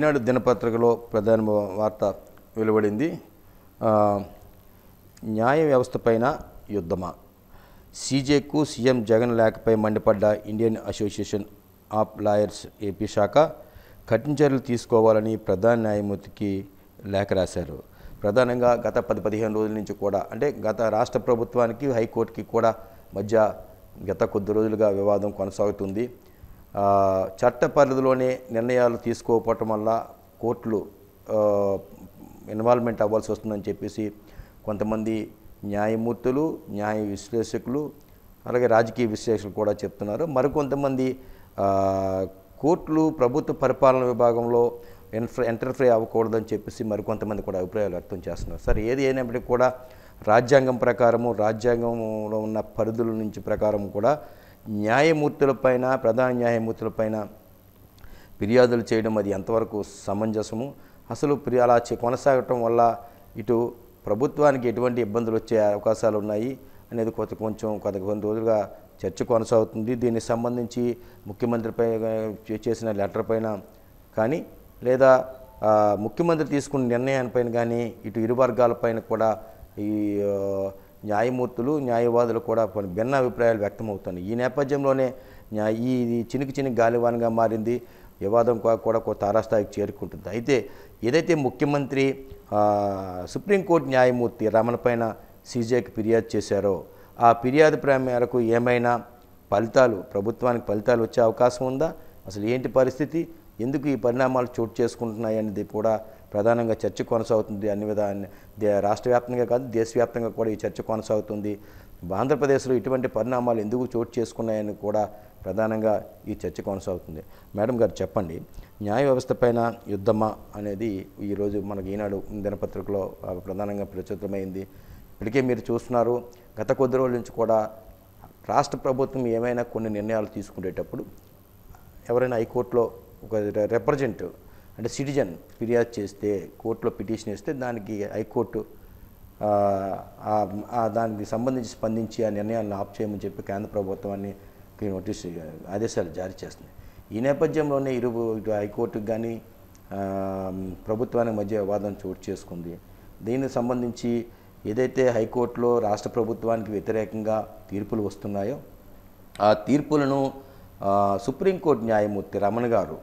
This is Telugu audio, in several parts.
ఈనాడు దినపత్రికలో ప్రధాన వార్త వెలువడింది. న్యాయ వ్యవస్థపైన యుద్ధమా, సీజేకు సీఎం జగన్ లేఖపై మండిపడ్డ Indian Association of Lawyers AP శాఖ కఠిన చర్యలు తీసుకోవాలని ప్రధాన న్యాయమూర్తికి లేఖ రాశారు. ప్రధానంగా గత 10-15 రోజుల నుంచి కూడా, అంటే గత రాష్ట్ర ప్రభుత్వానికి హైకోర్టుకి కూడా మధ్య గత కొద్ది రోజులుగా వివాదం కొనసాగుతుంది. చట్ట పరిధిలోనే నిర్ణయాలు తీసుకోకపోవటం వల్ల కోర్టులు ఇన్వాల్వ్మెంట్ అవ్వాల్సి వస్తుందని చెప్పేసి కొంతమంది న్యాయమూర్తులు, న్యాయ విశ్లేషకులు, అలాగే రాజకీయ విశ్లేషకులు కూడా చెప్తున్నారు. మరికొంతమంది కోర్టులు ప్రభుత్వ పరిపాలన విభాగంలో ఎంటర్ఫై అవ్వకూడదని చెప్పేసి మరికొంతమంది కూడా అభిప్రాయాలు వ్యక్తం చేస్తున్నారు. సరే, ఏది అయినప్పటికీ కూడా రాజ్యాంగం ప్రకారము, రాజ్యాంగంలో ఉన్న పరిధుల నుంచి ప్రకారం కూడా న్యాయమూర్తులపైన, ప్రధాన న్యాయమూర్తులపైన ఫిర్యాదులు చేయడం అది ఎంతవరకు సమంజసము, అసలు అలా కొనసాగటం వల్ల ఇటు ప్రభుత్వానికి ఎటువంటి ఇబ్బందులు వచ్చే అవకాశాలు ఉన్నాయి అనేది కొన్ని రోజులుగా చర్చ కొనసాగుతుంది. దీనికి సంబంధించి ముఖ్యమంత్రిపై చేసిన లెటర్ పైన కానీ, లేదా ముఖ్యమంత్రి తీసుకున్న నిర్ణయానిపైన కానీ ఇటు ఇరు వర్గాలపైన కూడా ఈ న్యాయమూర్తులు, న్యాయవాదులు కూడా కొన్ని భిన్న అభిప్రాయాలు వ్యక్తమవుతున్నాయి. ఈ నేపథ్యంలోనే ఈ చినికి గాలివాన్గా మారింది. వివాదం కూడా తారాస్థాయికి చేరుకుంటుంది. అయితే ఏదైతే ముఖ్యమంత్రి సుప్రీంకోర్టు న్యాయమూర్తి రమణ పైన సీజేకి ఫిర్యాదు చేశారో, ఆ ఫిర్యాదు మేరకు ఏమైనా ప్రభుత్వానికి ఫలితాలు వచ్చే అవకాశం ఉందా, అసలు ఏంటి పరిస్థితి, ఎందుకు ఈ పరిణామాలు చోటు చేసుకుంటున్నాయి అనేది కూడా ప్రధానంగా చర్చ కొనసాగుతుంది. రాష్ట్ర వ్యాప్తంగా కాదు, దేశవ్యాప్తంగా కూడా ఈ చర్చ కొనసాగుతుంది. ఆంధ్రప్రదేశ్లో ఇటువంటి పరిణామాలు ఎందుకు చోటు చేసుకున్నాయని కూడా ప్రధానంగా ఈ చర్చ కొనసాగుతుంది. మేడం గారు చెప్పండి, న్యాయ వ్యవస్థ పైన యుద్ధమా అనేది ఈరోజు మనకి ఈనాడు దినపత్రికలో ప్రధానంగా ప్రచురితమైంది. ఇప్పటికే మీరు చూస్తున్నారు, గత కొద్ది రోజుల నుంచి కూడా రాష్ట్ర ప్రభుత్వం ఏమైనా కొన్ని నిర్ణయాలు తీసుకునేటప్పుడు ఎవరైనా హైకోర్టులో ఒక రిప్రజెంటేటివ్ అంటే సిటిజన్ ఫిర్యాదు చేస్తే, కోర్టులో పిటిషన్ ఇస్తే దానికి హైకోర్టు దానికి సంబంధించి స్పందించి ఆ నిర్ణయాలను ఆఫ్ చేయమని చెప్పి కేంద్ర ప్రభుత్వాన్ని నోటీసు ఆదేశాలు జారీ చేస్తుంది. ఈ నేపథ్యంలోనే ఇటు హైకోర్టుకు కానీ ప్రభుత్వానికి మధ్య వివాదం చోటు చేసుకుంది. దీనికి సంబంధించి ఏదైతే హైకోర్టులో రాష్ట్ర ప్రభుత్వానికి వ్యతిరేకంగా తీర్పులు వస్తున్నాయో, ఆ తీర్పులను సుప్రీంకోర్టు న్యాయమూర్తి రమణ గారు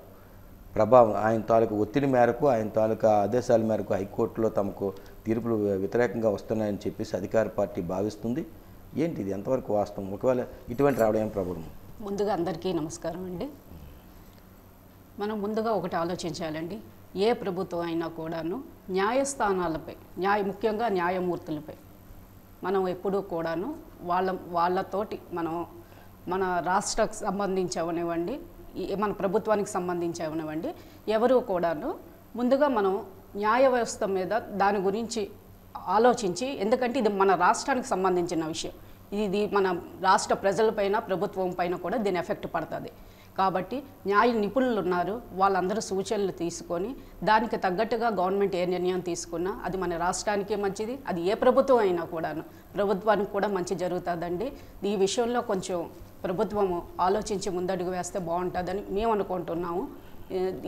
ఆయన తాలూకు ఒత్తిడి మేరకు, ఆయన తాలూకా ఆదేశాల మేరకు హైకోర్టులో తమకు తీర్పులు వ్యతిరేకంగా వస్తున్నాయని చెప్పేసి అధికార పార్టీ భావిస్తుంది. ఏంటి ఇది, ఎంతవరకు వాస్తవం, ఒకవేళ ఇటువంటి రావడం ఏం ప్రాబ్లం? ముందుగా అందరికీ నమస్కారం అండి. మనం ముందుగా ఒకటి ఆలోచించాలండి, ఏ ప్రభుత్వం అయినా కూడాను న్యాయస్థానాలపై, ముఖ్యంగా న్యాయమూర్తులపై మనం ఎప్పుడూ కూడాను వాళ్ళతోటి మన రాష్ట్రకు సంబంధించవనివ్వండి, మన ప్రభుత్వానికి సంబంధించవనివ్వండి, ఎవరు కూడాను ముందుగా మనం న్యాయ వ్యవస్థ మీద దాని గురించి ఆలోచించి, ఎందుకంటే ఇది మన రాష్ట్రానికి సంబంధించిన విషయం, ఇది మన రాష్ట్ర ప్రజలపైన, ప్రభుత్వం పైన కూడా దీని ఎఫెక్ట్ పడుతుంది. కాబట్టి న్యాయ నిపుణులు ఉన్నారు, వాళ్ళందరూ సూచనలు తీసుకొని దానికి తగ్గట్టుగా గవర్నమెంట్ ఏ నిర్ణయం తీసుకున్నా అది మన రాష్ట్రానికి మంచిది, అది ఏ ప్రభుత్వం అయినా కూడాను ప్రభుత్వానికి కూడా మంచి జరుగుతుందండి. ఈ విషయంలో కొంచెం ప్రభుత్వము ఆలోచించి ముందడుగు వేస్తే బాగుంటుందని మేము అనుకుంటున్నాము.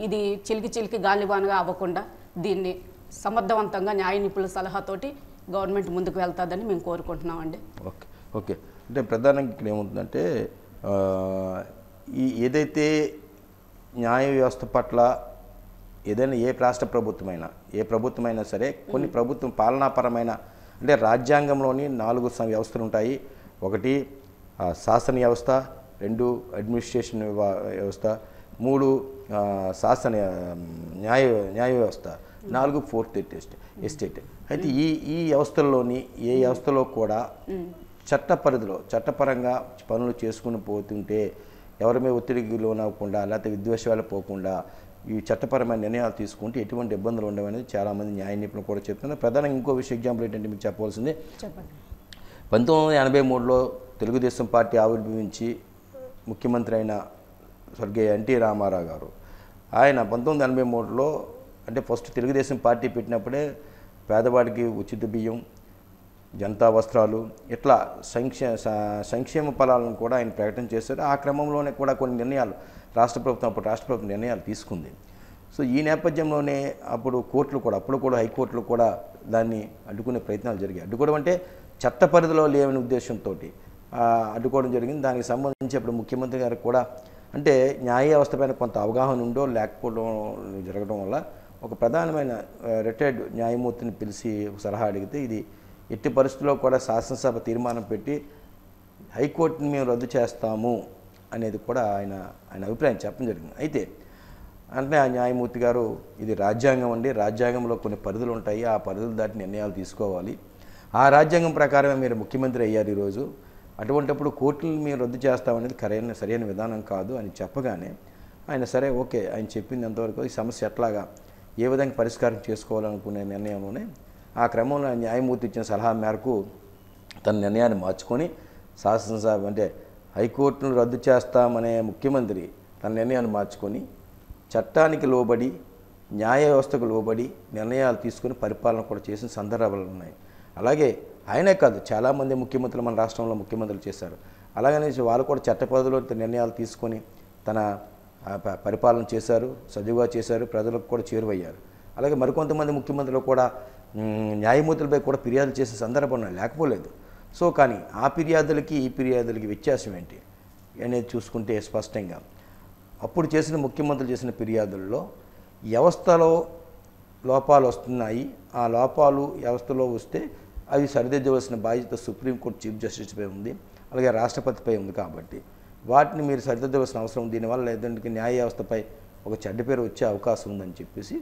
ఇది చిలికి గాలివానగా అవ్వకుండా దీన్ని సమర్థవంతంగా న్యాయ నిపుణుల సలహాతోటి గవర్నమెంట్ ముందుకు వెళ్తుందని మేము కోరుకుంటున్నామండి. ఓకే, అంటే ప్రధానంగా ఇక్కడ ఏముంటుందంటే, ఏదైతే న్యాయ వ్యవస్థ పట్ల ఏదైనా ఏ రాష్ట్ర ప్రభుత్వమైనా సరే కొన్ని ప్రభుత్వం పాలనాపరమైన, అంటే రాజ్యాంగంలోని 4 వ్యవస్థలు ఉంటాయి. ఒకటి శాసన వ్యవస్థ, 2 అడ్మినిస్ట్రేషన్ వ్యవస్థ, 3 న్యాయ వ్యవస్థ, 4 ఫోర్త్ ఎస్టేట్. అయితే ఈ వ్యవస్థల్లోని ఏ వ్యవస్థలో కూడా చట్టపరంగా పనులు చేసుకుని పోతుంటే ఎవరి మీద ఒత్తిడికి లోనవ్వకుండా, లేకపోతే విద్వేషాలు పోకుండా ఈ చట్టపరమైన నిర్ణయాలు తీసుకుంటే ఎటువంటి ఇబ్బందులు ఉండవనేది చాలామంది న్యాయ నిపుణులు కూడా చెప్తున్నారు. ప్రధానంగా ఇంకో ఎగ్జాంపుల్ ఏంటంటే మీకు చెప్పవలసింది, 1983లో తెలుగుదేశం పార్టీ ఆవిర్భవించి ముఖ్యమంత్రి అయిన స్వర్గీయ ఎన్టీ రామారావు గారు, ఆయన 1983లో అంటే ఫస్ట్ తెలుగుదేశం పార్టీ పెట్టినప్పుడే పేదవాడికి ఉచిత బియ్యం, జనతా వస్త్రాలు, ఇట్లా సంక్షేమ ఫలాలను కూడా ఆయన ప్రకటన చేశారు. ఆ క్రమంలోనే కూడా కొన్ని నిర్ణయాలు రాష్ట్ర ప్రభుత్వం నిర్ణయాలు తీసుకుంది. సో ఈ నేపథ్యంలోనే అప్పుడు కూడా హైకోర్టులు కూడా దాన్ని అడ్డుకునే ప్రయత్నాలు జరిగాయి. అడ్డుకోవడం అంటే చట్ట పరిధిలో లేవని ఉద్దేశంతో అడ్డుకోవడం జరిగింది. దానికి సంబంధించి అప్పుడు ముఖ్యమంత్రి గారికి కూడా అంటే న్యాయ వ్యవస్థ పైన కొంత అవగాహన ఉందో లేకపోవడం జరగడం వల్ల ఒక ప్రధానమైన రిటైర్డ్ న్యాయమూర్తిని పిలిచి సలహా అడిగితే ఇది ఎట్టి పరిస్థితుల్లో కూడా శాసనసభ తీర్మానం పెట్టి హైకోర్టుని మేము రద్దు చేస్తాము అనేది కూడా ఆయన అభిప్రాయం చెప్పడం జరిగింది. అయితే అంటే ఆ న్యాయమూర్తి గారు ఇది రాజ్యాంగం అండి, రాజ్యాంగంలో కొన్ని పరిధులు ఉంటాయి, ఆ పరిధులు దాటి నిర్ణయాలు తీసుకోవాలి, ఆ రాజ్యాంగం ప్రకారమే మీరు ముఖ్యమంత్రి అయ్యారు ఈరోజు, అటువంటిప్పుడు కోర్టులను మేము రద్దు చేస్తామనేది సరైన విధానం కాదు అని చెప్పగానే ఆయన సరే ఓకే ఆయన చెప్పింది ఎంతవరకు ఈ సమస్య ఎట్లాగా ఏ విధంగా పరిష్కారం చేసుకోవాలనుకునే నిర్ణయంలోనే ఆ క్రమంలో న్యాయమూర్తి ఇచ్చిన సలహా మేరకు తన నిర్ణయాన్ని మార్చుకొని శాసనసభ అంటే హైకోర్టును రద్దు చేస్తామనే ముఖ్యమంత్రి తన నిర్ణయాన్ని మార్చుకొని చట్టానికి లోబడి న్యాయ వ్యవస్థకు లోబడి నిర్ణయాలు తీసుకొని పరిపాలన కూడా చేసిన సందర్భాలు ఉన్నాయి. అలాగే ఆయనే కాదు చాలామంది ముఖ్యమంత్రులు మన రాష్ట్రంలో ముఖ్యమంత్రులు చేశారు. అలాగనే వాళ్ళు కూడా చట్ట పరిధిలో నిర్ణయాలు తీసుకొని తన పరిపాలన చేశారు, సజీవుగా చేశారు, ప్రజలకు కూడా చేరువయ్యారు. అలాగే మరికొంతమంది ముఖ్యమంత్రులు కూడా న్యాయమూర్తులపై కూడా ఫిర్యాదులు చేసే సందర్భం లేకపోలేదు. సో కానీ ఆ ఫిర్యాదులకి ఈ ఫిర్యాదులకి వ్యత్యాసం ఏంటి అనేది చూసుకుంటే స్పష్టంగా అప్పుడు చేసిన ముఖ్యమంత్రులు చేసిన ఫిర్యాదుల్లో వ్యవస్థలో లోపాలు వస్తున్నాయి, ఆ లోపాలు వ్యవస్థలో వస్తే అవి సరిదిద్దవలసిన బాధ్యత సుప్రీంకోర్టు చీఫ్ జస్టిస్పై ఉంది, అలాగే రాష్ట్రపతిపై ఉంది. కాబట్టి వాటిని మీరు సరిదిద్దవలసిన అవసరం, దీనివల్ల లేదంటే న్యాయ వ్యవస్థపై ఒక చెడ్డ పేరు వచ్చే అవకాశం ఉందని చెప్పేసి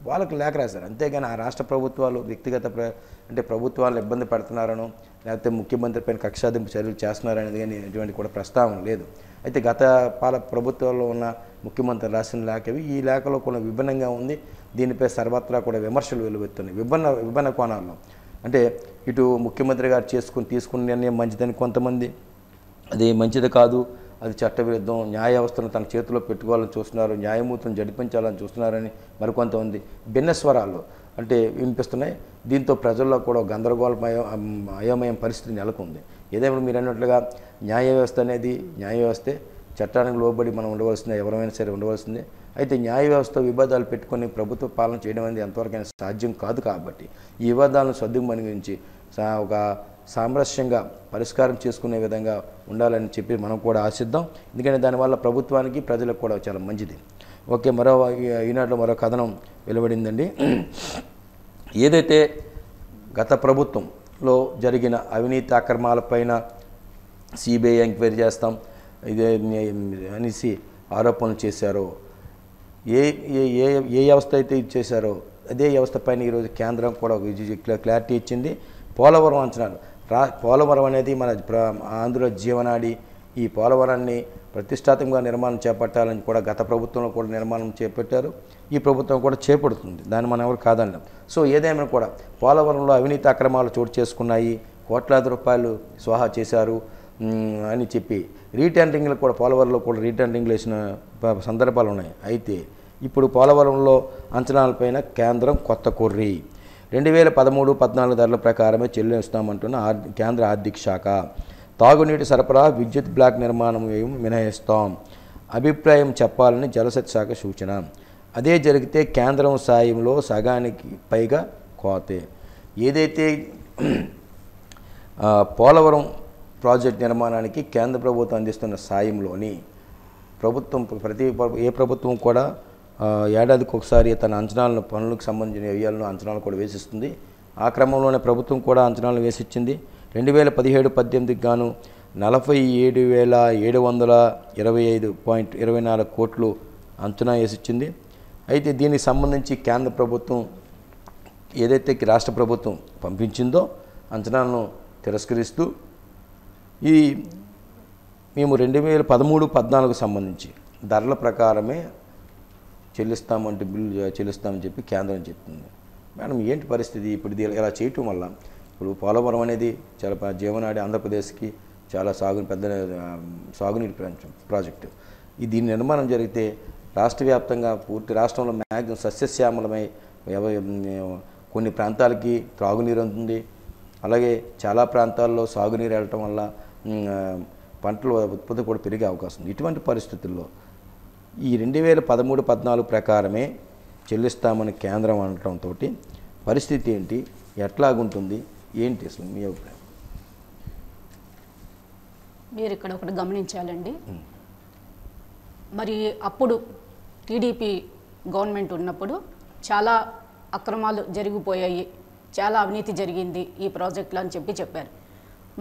వాళ్ళకి లేఖ రాశారు. అంతేగాని ఆ రాష్ట్ర ప్రభుత్వాలు వ్యక్తిగత అంటే ప్రభుత్వాలను ఇబ్బంది పెడుతున్నారనో లేకపోతే ముఖ్యమంత్రి పైన కక్షాదింపు చర్యలు చేస్తున్నారనేది కానీ ఎటువంటి కూడా ప్రస్తావన లేదు. అయితే గత ప్రభుత్వాల్లో ఉన్న ముఖ్యమంత్రి రాసిన లేఖవి ఈ లేఖలో కూడా విభిన్నంగా ఉంది. దీనిపై సర్వత్రా కూడా విమర్శలు వెలువెత్తున్నాయి విభిన్న కోణాల్లో. అంటే ఇటు ముఖ్యమంత్రి గారు తీసుకున్న నిర్ణయం మంచిదని కొంతమంది, అది మంచిది కాదు, అది చట్టవిరుద్ధం, న్యాయ వ్యవస్థను తన చేతిలో పెట్టుకోవాలని చూస్తున్నారు, న్యాయమూర్తులను జడిపించాలని చూస్తున్నారని మరికొంతమంది భిన్న స్వరాలు అంటే వినిపిస్తున్నాయి. దీంతో ప్రజల్లో కూడా అయోమయం పరిస్థితి నెలకొంది. ఏదేమైనా మీరు అన్నట్లుగా న్యాయ వ్యవస్థే చట్టానికి లోబడి మనం ఉండవలసిందే, ఎవరైనా సరే ఉండవలసిందే. అయితే న్యాయ వ్యవస్థ వివాదాలు పెట్టుకొని ప్రభుత్వ పాలన చేయడం అనేది ఎంతవరకైనా సాధ్యం కాదు. కాబట్టి ఈ వివాదాలను సద్దుమణిగించి ఒక సామరస్యంగా పరిష్కారం చేసుకునే విధంగా ఉండాలని చెప్పి మనం కూడా ఆశిద్దాం. ఎందుకంటే దానివల్ల ప్రభుత్వానికి ప్రజలకు కూడా చాలా మంచిది. ఓకే, ఈనాటిలో మరో కథనం వెలువడిందండి. ఏదైతే గత ప్రభుత్వంలో జరిగిన అవినీతి అక్రమాలపైన సిబిఐ ఎంక్వైరీ చేస్తాం ఇదే అనేసి ఆరోపణలు చేశారో, ఏ వ్యవస్థ అయితే ఇచ్చేశారో అదే వ్యవస్థ పైన ఈరోజు కేంద్రం కూడా క్లారిటీ ఇచ్చింది. పోలవరం అంచనాలు, పోలవరం అనేది మన ఆంధ్ర జీవనాడి. ఈ పోలవరాన్ని ప్రతిష్టాత్మకంగా నిర్మాణం చేపట్టాలని కూడా గత ప్రభుత్వంలో కూడా నిర్మాణం చేపట్టారు, ఈ ప్రభుత్వం కూడా చేపడుతుంది, దాన్ని మనం ఎవరు కాదన్నాం. సో ఏదేమైనా కూడా పోలవరంలో అవినీతి అక్రమాలు చోటు చేసుకున్నాయి, కోట్లాది రూపాయలు స్వాహా చేశారు అని చెప్పి రీటెండరింగ్లు కూడా పోలవరంలో కూడా రీటెండరింగ్లు వేసిన సందర్భాలు ఉన్నాయి. అయితే ఇప్పుడు పోలవరంలో అంచనాలపైన కేంద్రం కొత్త కొర్రీ 2013-14 ధరల ప్రకారమే చెల్లిస్తామంటున్న కేంద్ర ఆర్థిక శాఖ. తాగునీటి సరఫరా, విద్యుత్ బ్లాక్ నిర్మాణం వ్యయం మినహాయిస్తాం అభిప్రాయం చెప్పాలని జలశక్తి శాఖ సూచన. అదే జరిగితే కేంద్రం సాయంలో సగానికి పైగా కోతే. ఏదైతే పోలవరం ప్రాజెక్ట్ నిర్మాణానికి కేంద్ర ప్రభుత్వం అందిస్తున్న సాయంలోని ప్రభుత్వం ఏ ప్రభుత్వం కూడా ఏడాదికి ఒకసారి తన అంచనాలను పనులకు సంబంధించిన వ్యయాలను అంచనాలు కూడా వేసిస్తుంది. ఆ క్రమంలోనే ప్రభుత్వం కూడా అంచనాలు వేసిచ్చింది. 2017-18కి గాను 47,725.24 కోట్లు అంచనా వేసిచ్చింది. అయితే దీనికి సంబంధించి కేంద్ర ప్రభుత్వం ఏదైతే రాష్ట్ర ప్రభుత్వం పంపించిందో అంచనాలను తిరస్కరిస్తూ మేము 2013-14 సంబంధించి ధరల ప్రకారమే బిల్లు చెల్లిస్తామని చెప్పి కేంద్రం చెప్తుంది. మేడం ఏంటి పరిస్థితి? ఇప్పుడు ఇలా చేయటం వల్ల ఇప్పుడు పోలవరం అనేది చాలా జీవనాడి ఆంధ్రప్రదేశ్కి చాలా పెద్ద సాగునీటి ప్రాజెక్టు. దీని నిర్మాణం జరిగితే రాష్ట్ర వ్యాప్తంగా పూర్తి రాష్ట్రంలో మ్యాక్సిమం సస్యశ్యామలమై కొన్ని ప్రాంతాలకి త్రాగునీరు అందుతుంది. అలాగే చాలా ప్రాంతాల్లో సాగునీరు వెళ్ళటం వల్ల పంటల ఉత్పత్తి కూడా పెరిగే అవకాశం ఉంది. ఇటువంటి పరిస్థితుల్లో ఈ 2013-14 ప్రకారమే చెల్లిస్తామని కేంద్రం అనటంతో పరిస్థితి ఏంటి, ఎట్లాగుంటుంది, ఏంటి అసలు మీ అభిప్రాయం? మీరు ఇక్కడ ఒకటి గమనించాలండి. మరి అప్పుడు టీడీపీ గవర్నమెంట్ ఉన్నప్పుడు చాలా అక్రమాలు జరిగిపోయాయి, చాలా అవినీతి జరిగింది ఈ ప్రాజెక్టులు అని చెప్పారు.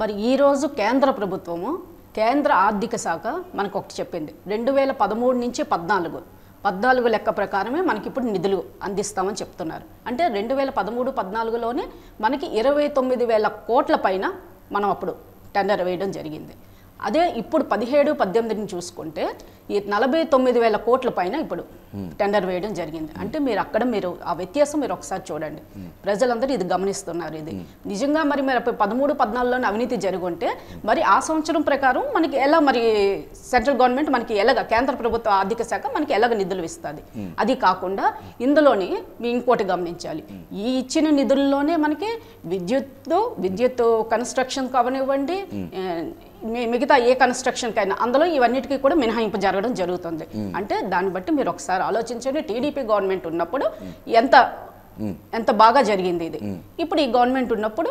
మరి ఈరోజు కేంద్ర ప్రభుత్వము, కేంద్ర ఆర్థిక శాఖ మనకు ఒకటి చెప్పింది. 2013 నుంచి 14 లెక్క ప్రకారమే మనకి ఇప్పుడు నిధులు అందిస్తామని చెప్తున్నారు. అంటే 2013-14లోనే మనకి 29,000 కోట్ల పైన మనం అప్పుడు టెండర్ వేయడం జరిగింది. అదే ఇప్పుడు 17-18ని చూసుకుంటే ఈ 49,000 కోట్ల పైన ఇప్పుడు టెండర్ వేయడం జరిగింది. అంటే మీరు ఆ వ్యత్యాసం మీరు ఒకసారి చూడండి. ప్రజలందరూ ఇది గమనిస్తున్నారు. ఇది నిజంగా మరి 13-14లోనే అవినీతి జరుగుంటే మరి ఆ సంవత్సరం ప్రకారం మనకి ఎలా మరి సెంట్రల్ గవర్నమెంట్ మనకి ఎలాగ కేంద్ర ప్రభుత్వ ఆర్థిక శాఖ మనకి ఎలాగ నిధులు ఇస్తుంది. అది కాకుండా ఇందులోని ఇంకోటి గమనించాలి. ఈ ఇచ్చిన నిధుల్లోనే మనకి విద్యుత్ కన్స్ట్రక్షన్ కావనివ్వండి, మిగతా ఏ కన్స్ట్రక్షన్కైనా అందులో ఇవన్నిటికీ కూడా మినహాయింపు జరగడం జరుగుతుంది. అంటే దాన్ని బట్టి మీరు ఒకసారి ఆలోచించండి. టీడీపీ గవర్నమెంట్ ఉన్నప్పుడు ఎంత బాగా జరిగింది ఇది. ఇప్పుడు ఈ గవర్నమెంట్ ఉన్నప్పుడు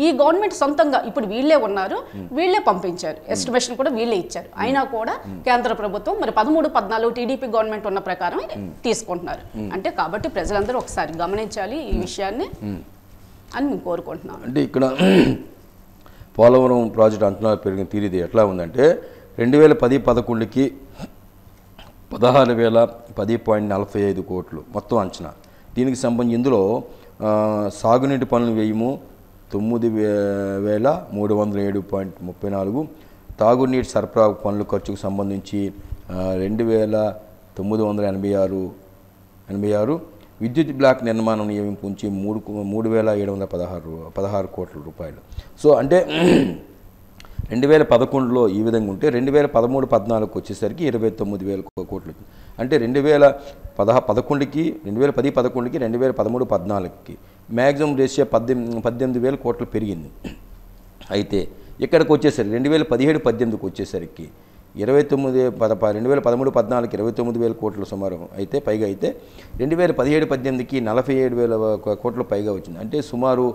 ఈ గవర్నమెంట్ సొంతంగా ఇప్పుడు వీళ్ళే ఉన్నారు, వీళ్ళే పంపించారు, ఎస్టిమేషన్ కూడా వీళ్ళే ఇచ్చారు. అయినా కూడా కేంద్ర ప్రభుత్వం మరి 13-14 టీడీపీ గవర్నమెంట్ ఉన్న ప్రకారం తీసుకుంటున్నారు. అంటే కాబట్టి ప్రజలందరూ ఒకసారి గమనించాలి ఈ విషయాన్ని అని మేము కోరుకుంటున్నాం. అంటే ఇక్కడ పోలవరం ప్రాజెక్టు అంచనాలు పెరిగిన తీరిది ఎట్లా ఉందంటే 2010-11కి 16,010.45 కోట్లు మొత్తం అంచనా. దీనికి సంబంధించి ఇందులో సాగునీటి పనుల వ్యయము 9,307.34, తాగునీటి సరఫరా పనుల ఖర్చుకు సంబంధించి 2,986, విద్యుత్ బ్లాక్ నిర్మాణం నియమింపు నుంచి 3,716 కోట్ల రూపాయలు. సో అంటే 2011లో ఈ విధంగా ఉంటే 2013-14కి వచ్చేసరికి 29,000 కోట్లు. అంటే 2011కి 2013-14కి మ్యాక్సిమం రేషియో 18,000 కోట్లు పెరిగింది. అయితే ఇక్కడికి వచ్చేసరికి 2017-18కి వచ్చేసరికి 2013-14కి 29,000 కోట్లు సుమారు అయితే పైగా అయితే 2017-18కి 47,000 కోట్లు పైగా వచ్చింది. అంటే సుమారు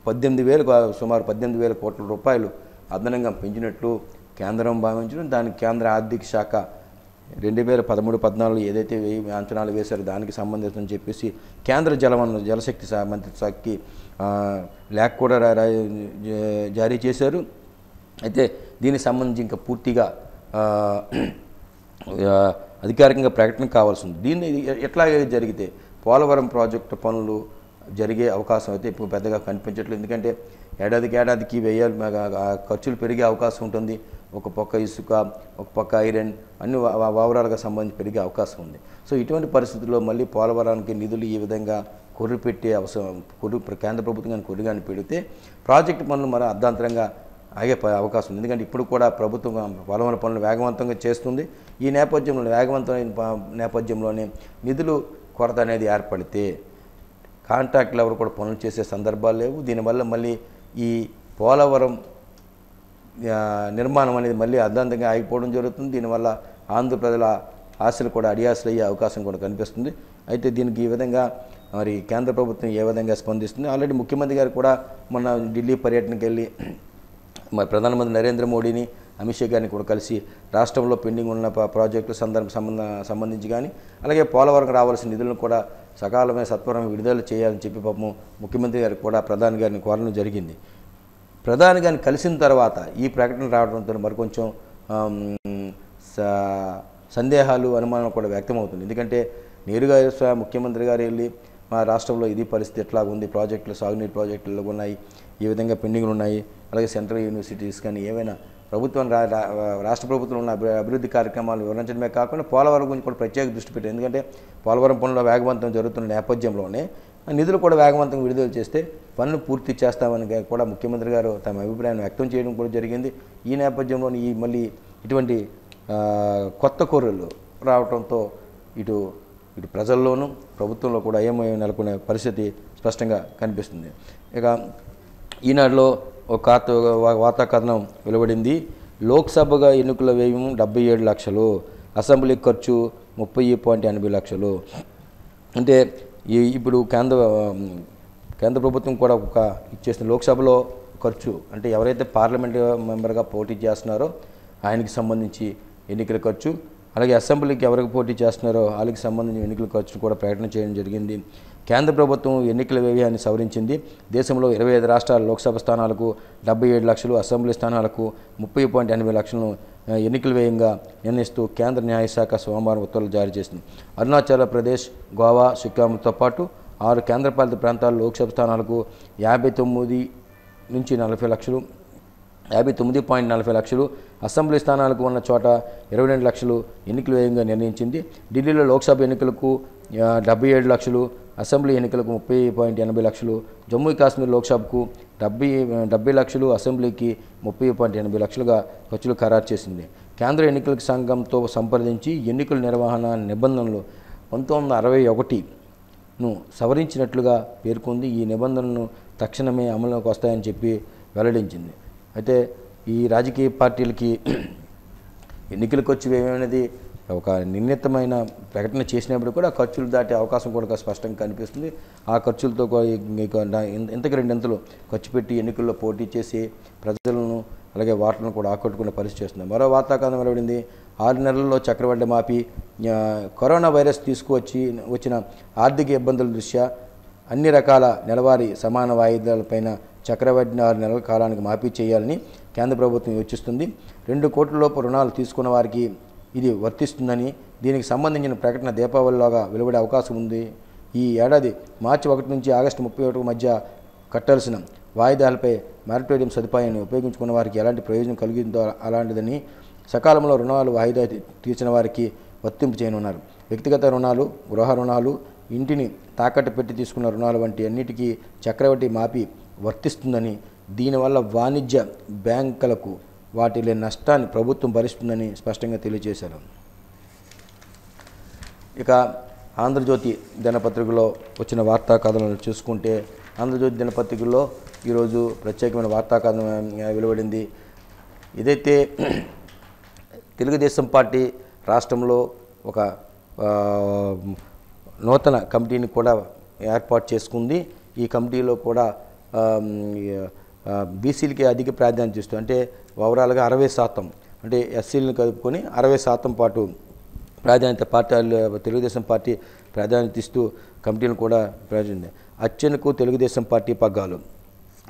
18,000 కోట్ల రూపాయలు అదనంగా పెంచినట్లు కేంద్రం భావించడం, దానికి కేంద్ర ఆర్థిక శాఖ 2013-14 ఏదైతే అంచనాలు వేశారో దానికి సంబంధించి చెప్పేసి కేంద్ర జలశక్తి మంత్రిత్వ శాఖకి లేఖ కూడా జారీ చేశారు. అయితే దీనికి సంబంధించి ఇంకా పూర్తిగా అధికారికంగా ప్రకటన కావాల్సి ఉంది. దీన్ని ఎట్లాగే జరిగితే పోలవరం ప్రాజెక్టు పనులు జరిగే అవకాశం అయితే ఇప్పుడు పెద్దగా కనిపించట్లేదు. ఎందుకంటే ఏడాదికి ఖర్చులు పెరిగే అవకాశం ఉంటుంది. ఒక పక్క ఇసుక, ఒక పక్క ఐరన్ అన్ని ఓవరాల్గా సంబంధించి పెరిగే అవకాశం ఉంది. సో ఇటువంటి పరిస్థితుల్లో మళ్ళీ పోలవరానికి నిధులు ఈ విధంగా కొర్రు పెట్టే అవసరం కేంద్ర ప్రభుత్వం కానీ కొర్రు కానీ పెడితే ప్రాజెక్టు పనులు మరి అర్ధాంతరంగా ఆగే అవకాశం ఉంది. ఎందుకంటే ఇప్పుడు కూడా ప్రభుత్వం పోలవరం పనులు వేగవంతంగా చేస్తుంది. ఈ వేగవంతమైన నేపథ్యంలోనే నిధులు కొరత అనేది ఏర్పడితే కాంట్రాక్టులు ఎవరు కూడా పనులు చేసే సందర్భాలు లేవు. దీనివల్ల మళ్ళీ ఈ పోలవరం నిర్మాణం అనేది మళ్ళీ అర్ధాంతంగా ఆగిపోవడం జరుగుతుంది. దీనివల్ల ఆంధ్ర ప్రజల ఆశలు కూడా అడియాసలు అయ్యే అవకాశం కూడా కనిపిస్తుంది. అయితే దీనికి ఈ విధంగా మరి కేంద్ర ప్రభుత్వం ఏ విధంగా స్పందిస్తుంది? ఆల్రెడీ ముఖ్యమంత్రి గారు కూడా మొన్న ఢిల్లీ పర్యటనకి వెళ్ళి మరి ప్రధానమంత్రి నరేంద్ర మోడీని, అమిత్ షా గారిని కూడా కలిసి రాష్ట్రంలో పెండింగ్ ఉన్న ప్రాజెక్టుల సంబంధించి కానీ అలాగే పోలవరం రావాల్సిన నిధులను కూడా సకాలమైన సత్వరం విడుదల చేయాలని చెప్పి పాపం ముఖ్యమంత్రి గారికి కూడా ప్రధాని గారిని కోరడం జరిగింది. ప్రధాని గారిని కలిసిన తర్వాత ఈ ప్రకటన రావడంతో మరికొంచెం సందేహాలు, అనుమానాలు కూడా వ్యక్తమవుతుంది. ఎందుకంటే నేరుగా ముఖ్యమంత్రి గారు వెళ్ళి మా రాష్ట్రంలో ఇది పరిస్థితి ఎట్లా ఉంది, ప్రాజెక్టులు సాగునీటి ప్రాజెక్టులు ఉన్నాయి, ఈ విధంగా పెండింగ్లు ఉన్నాయి, అలాగే సెంట్రల్ యూనివర్సిటీస్ కానీ ఏవైనా ప్రభుత్వం రాష్ట్ర ప్రభుత్వం ఉన్న అభివృద్ధి కార్యక్రమాలు వివరించడమే కాకుండా పోలవరం గురించి కూడా ప్రత్యేక దృష్టి పెట్టారు. ఎందుకంటే పోలవరం పనులు వేగవంతం జరుగుతున్న నేపథ్యంలోనే నిధులు కూడా వేగవంతంగా విడుదల చేస్తే పనులు పూర్తి చేస్తామని కూడా ముఖ్యమంత్రి గారు తమ అభిప్రాయాన్ని వ్యక్తం చేయడం కూడా జరిగింది. ఈ నేపథ్యంలోని మళ్ళీ ఇటువంటి కొత్త కోరికలు రావడంతో ఇటు ప్రజల్లోనూ ప్రభుత్వంలో కూడా అయోమయం నెలకొనే పరిస్థితి స్పష్టంగా కనిపిస్తుంది. ఇక ఈనాడులో ఒక వార్తా కథనం వెలువడింది. లోక్సభగా ఎన్నికల వ్యయం 77 లక్షలు, అసెంబ్లీ ఖర్చు 30.80 లక్షలు. అంటే ఇప్పుడు కేంద్ర ప్రభుత్వం కూడా ఒక ఇచ్చేసిన లోక్సభలో ఖర్చు అంటే ఎవరైతే పార్లమెంట్ మెంబర్గా పోటీ చేస్తున్నారో ఆయనకి సంబంధించి ఎన్నికల ఖర్చు, అలాగే అసెంబ్లీకి ఎవరికి పోటీ చేస్తున్నారో వాళ్ళకి సంబంధించిన ఎన్నికల ఖర్చును కూడా ప్రకటన చేయడం జరిగింది. కేంద్ర ప్రభుత్వం ఎన్నికల వ్యయాన్ని సవరించింది. దేశంలో 25 రాష్ట్రాల లోక్సభ స్థానాలకు 77 లక్షలు, అసెంబ్లీ స్థానాలకు 30.80 లక్షలను ఎన్నికల వ్యయంగా నిర్ణయిస్తూ కేంద్ర న్యాయశాఖ సోమవారం ఉత్తర్వులు జారీ చేసింది. అరుణాచల్ ప్రదేశ్, గోవా, సిక్కింతో పాటు 6 కేంద్రపాలిత ప్రాంతాల లోక్సభ స్థానాలకు 59 నుంచి 40 లక్షలు, 59.40 లక్షలు, అసెంబ్లీ స్థానాలకు ఉన్న చోట 22 లక్షలు ఎన్నికల వ్యయంగా నిర్ణయించింది. ఢిల్లీలో లోక్సభ ఎన్నికలకు 77 లక్షలు, అసెంబ్లీ ఎన్నికలకు 30.80 లక్షలు, జమ్మూ కాశ్మీర్ లోక్సభకు 70 లక్షలు, అసెంబ్లీకి 30.80 లక్షలుగా ఖర్చులు ఖరారు చేసింది. కేంద్ర ఎన్నికల సంఘంతో సంప్రదించి ఎన్నికల నిర్వహణ నిబంధనలు 1961ను సవరించినట్లుగా పేర్కొంది. ఈ నిబంధనలను తక్షణమే అమలులోకి వస్తాయని చెప్పి వెల్లడించింది. అయితే ఈ రాజకీయ పార్టీలకి ఎన్నికల ఖర్చు వ్యయమనేది ఒక నిర్ణీతమైన ప్రకటన చేసినప్పుడు కూడా ఖర్చులు దాటే అవకాశం కూడా స్పష్టంగా కనిపిస్తుంది. ఆ ఖర్చులతో ఇంతకు రెండింతలు ఖర్చు పెట్టి ఎన్నికల్లో పోటీ చేసి ప్రజలను అలాగే ఓట్లను కూడా ఆకట్టుకునే పరిస్థితి చేస్తుంది. మరో వార్తాకథనం వెలువడింది. 6 నెలల్లో చక్రవడ్డీ మాఫీ. కరోనా వైరస్ వచ్చిన ఆర్థిక ఇబ్బందుల దృష్ట్యా అన్ని రకాల నెలవారీ సమాన వాయిదాలపైన చక్రవడ్డీని 6 నెలల కాలానికి మాఫీ చేయాలని కేంద్ర ప్రభుత్వం యోచిస్తుంది. 2 కోట్ల లోపు రుణాలు తీసుకున్న వారికి ఇది వర్తిస్తుందని, దీనికి సంబంధించిన ప్రకటన దీపావళిలోగా వెలువడే అవకాశం ఉంది. ఈ ఏడాది మార్చి 1 నుంచి ఆగస్టు 31 మధ్య కట్టాల్సిన వాయిదాలపై మారిటోరియం సదుపాయాన్ని ఉపయోగించుకున్న వారికి ఎలాంటి ప్రయోజనం కలిగిందో అలాంటిదని, సకాలంలో రుణాలు వాయిదా తీర్చిన వారికి వర్తింపు చేయనున్నారు. వ్యక్తిగత రుణాలు, గృహ రుణాలు, ఇంటిని తాకట్టు పెట్టి తీసుకున్న రుణాలు వంటి అన్నిటికీ చక్రవడ్డీ మాఫీ వర్తిస్తుందని, దీనివల్ల వాణిజ్య బ్యాంకులకు వాటిలో నష్టాన్ని ప్రభుత్వం భరిస్తుందని స్పష్టంగా తెలియజేశారు. ఇక ఆంధ్రజ్యోతి దినపత్రికలో వచ్చిన వార్తా కథనాలను చూసుకుంటే, ఆంధ్రజ్యోతి దినపత్రికల్లో ఈరోజు ప్రత్యేకమైన వార్తా కథనం వెలువడింది. ఇదైతే తెలుగుదేశం పార్టీ రాష్ట్రంలో ఒక నూతన కమిటీని కూడా ఏర్పాటు చేసుకుంది. ఈ కమిటీలో కూడా బీసీలకి అధిక ప్రాధాన్యత ఇస్తూ, అంటే ఓవరాల్గా 60%, అంటే ఎస్సీలను కలుపుకొని 60% పాటు ప్రాధాన్యత తెలుగుదేశం పార్టీ ప్రాధాన్యత ఇస్తూ కమిటీలను కూడా ప్రయోజనం. అచ్చెన్నకు తెలుగుదేశం పార్టీ పగ్గాలు.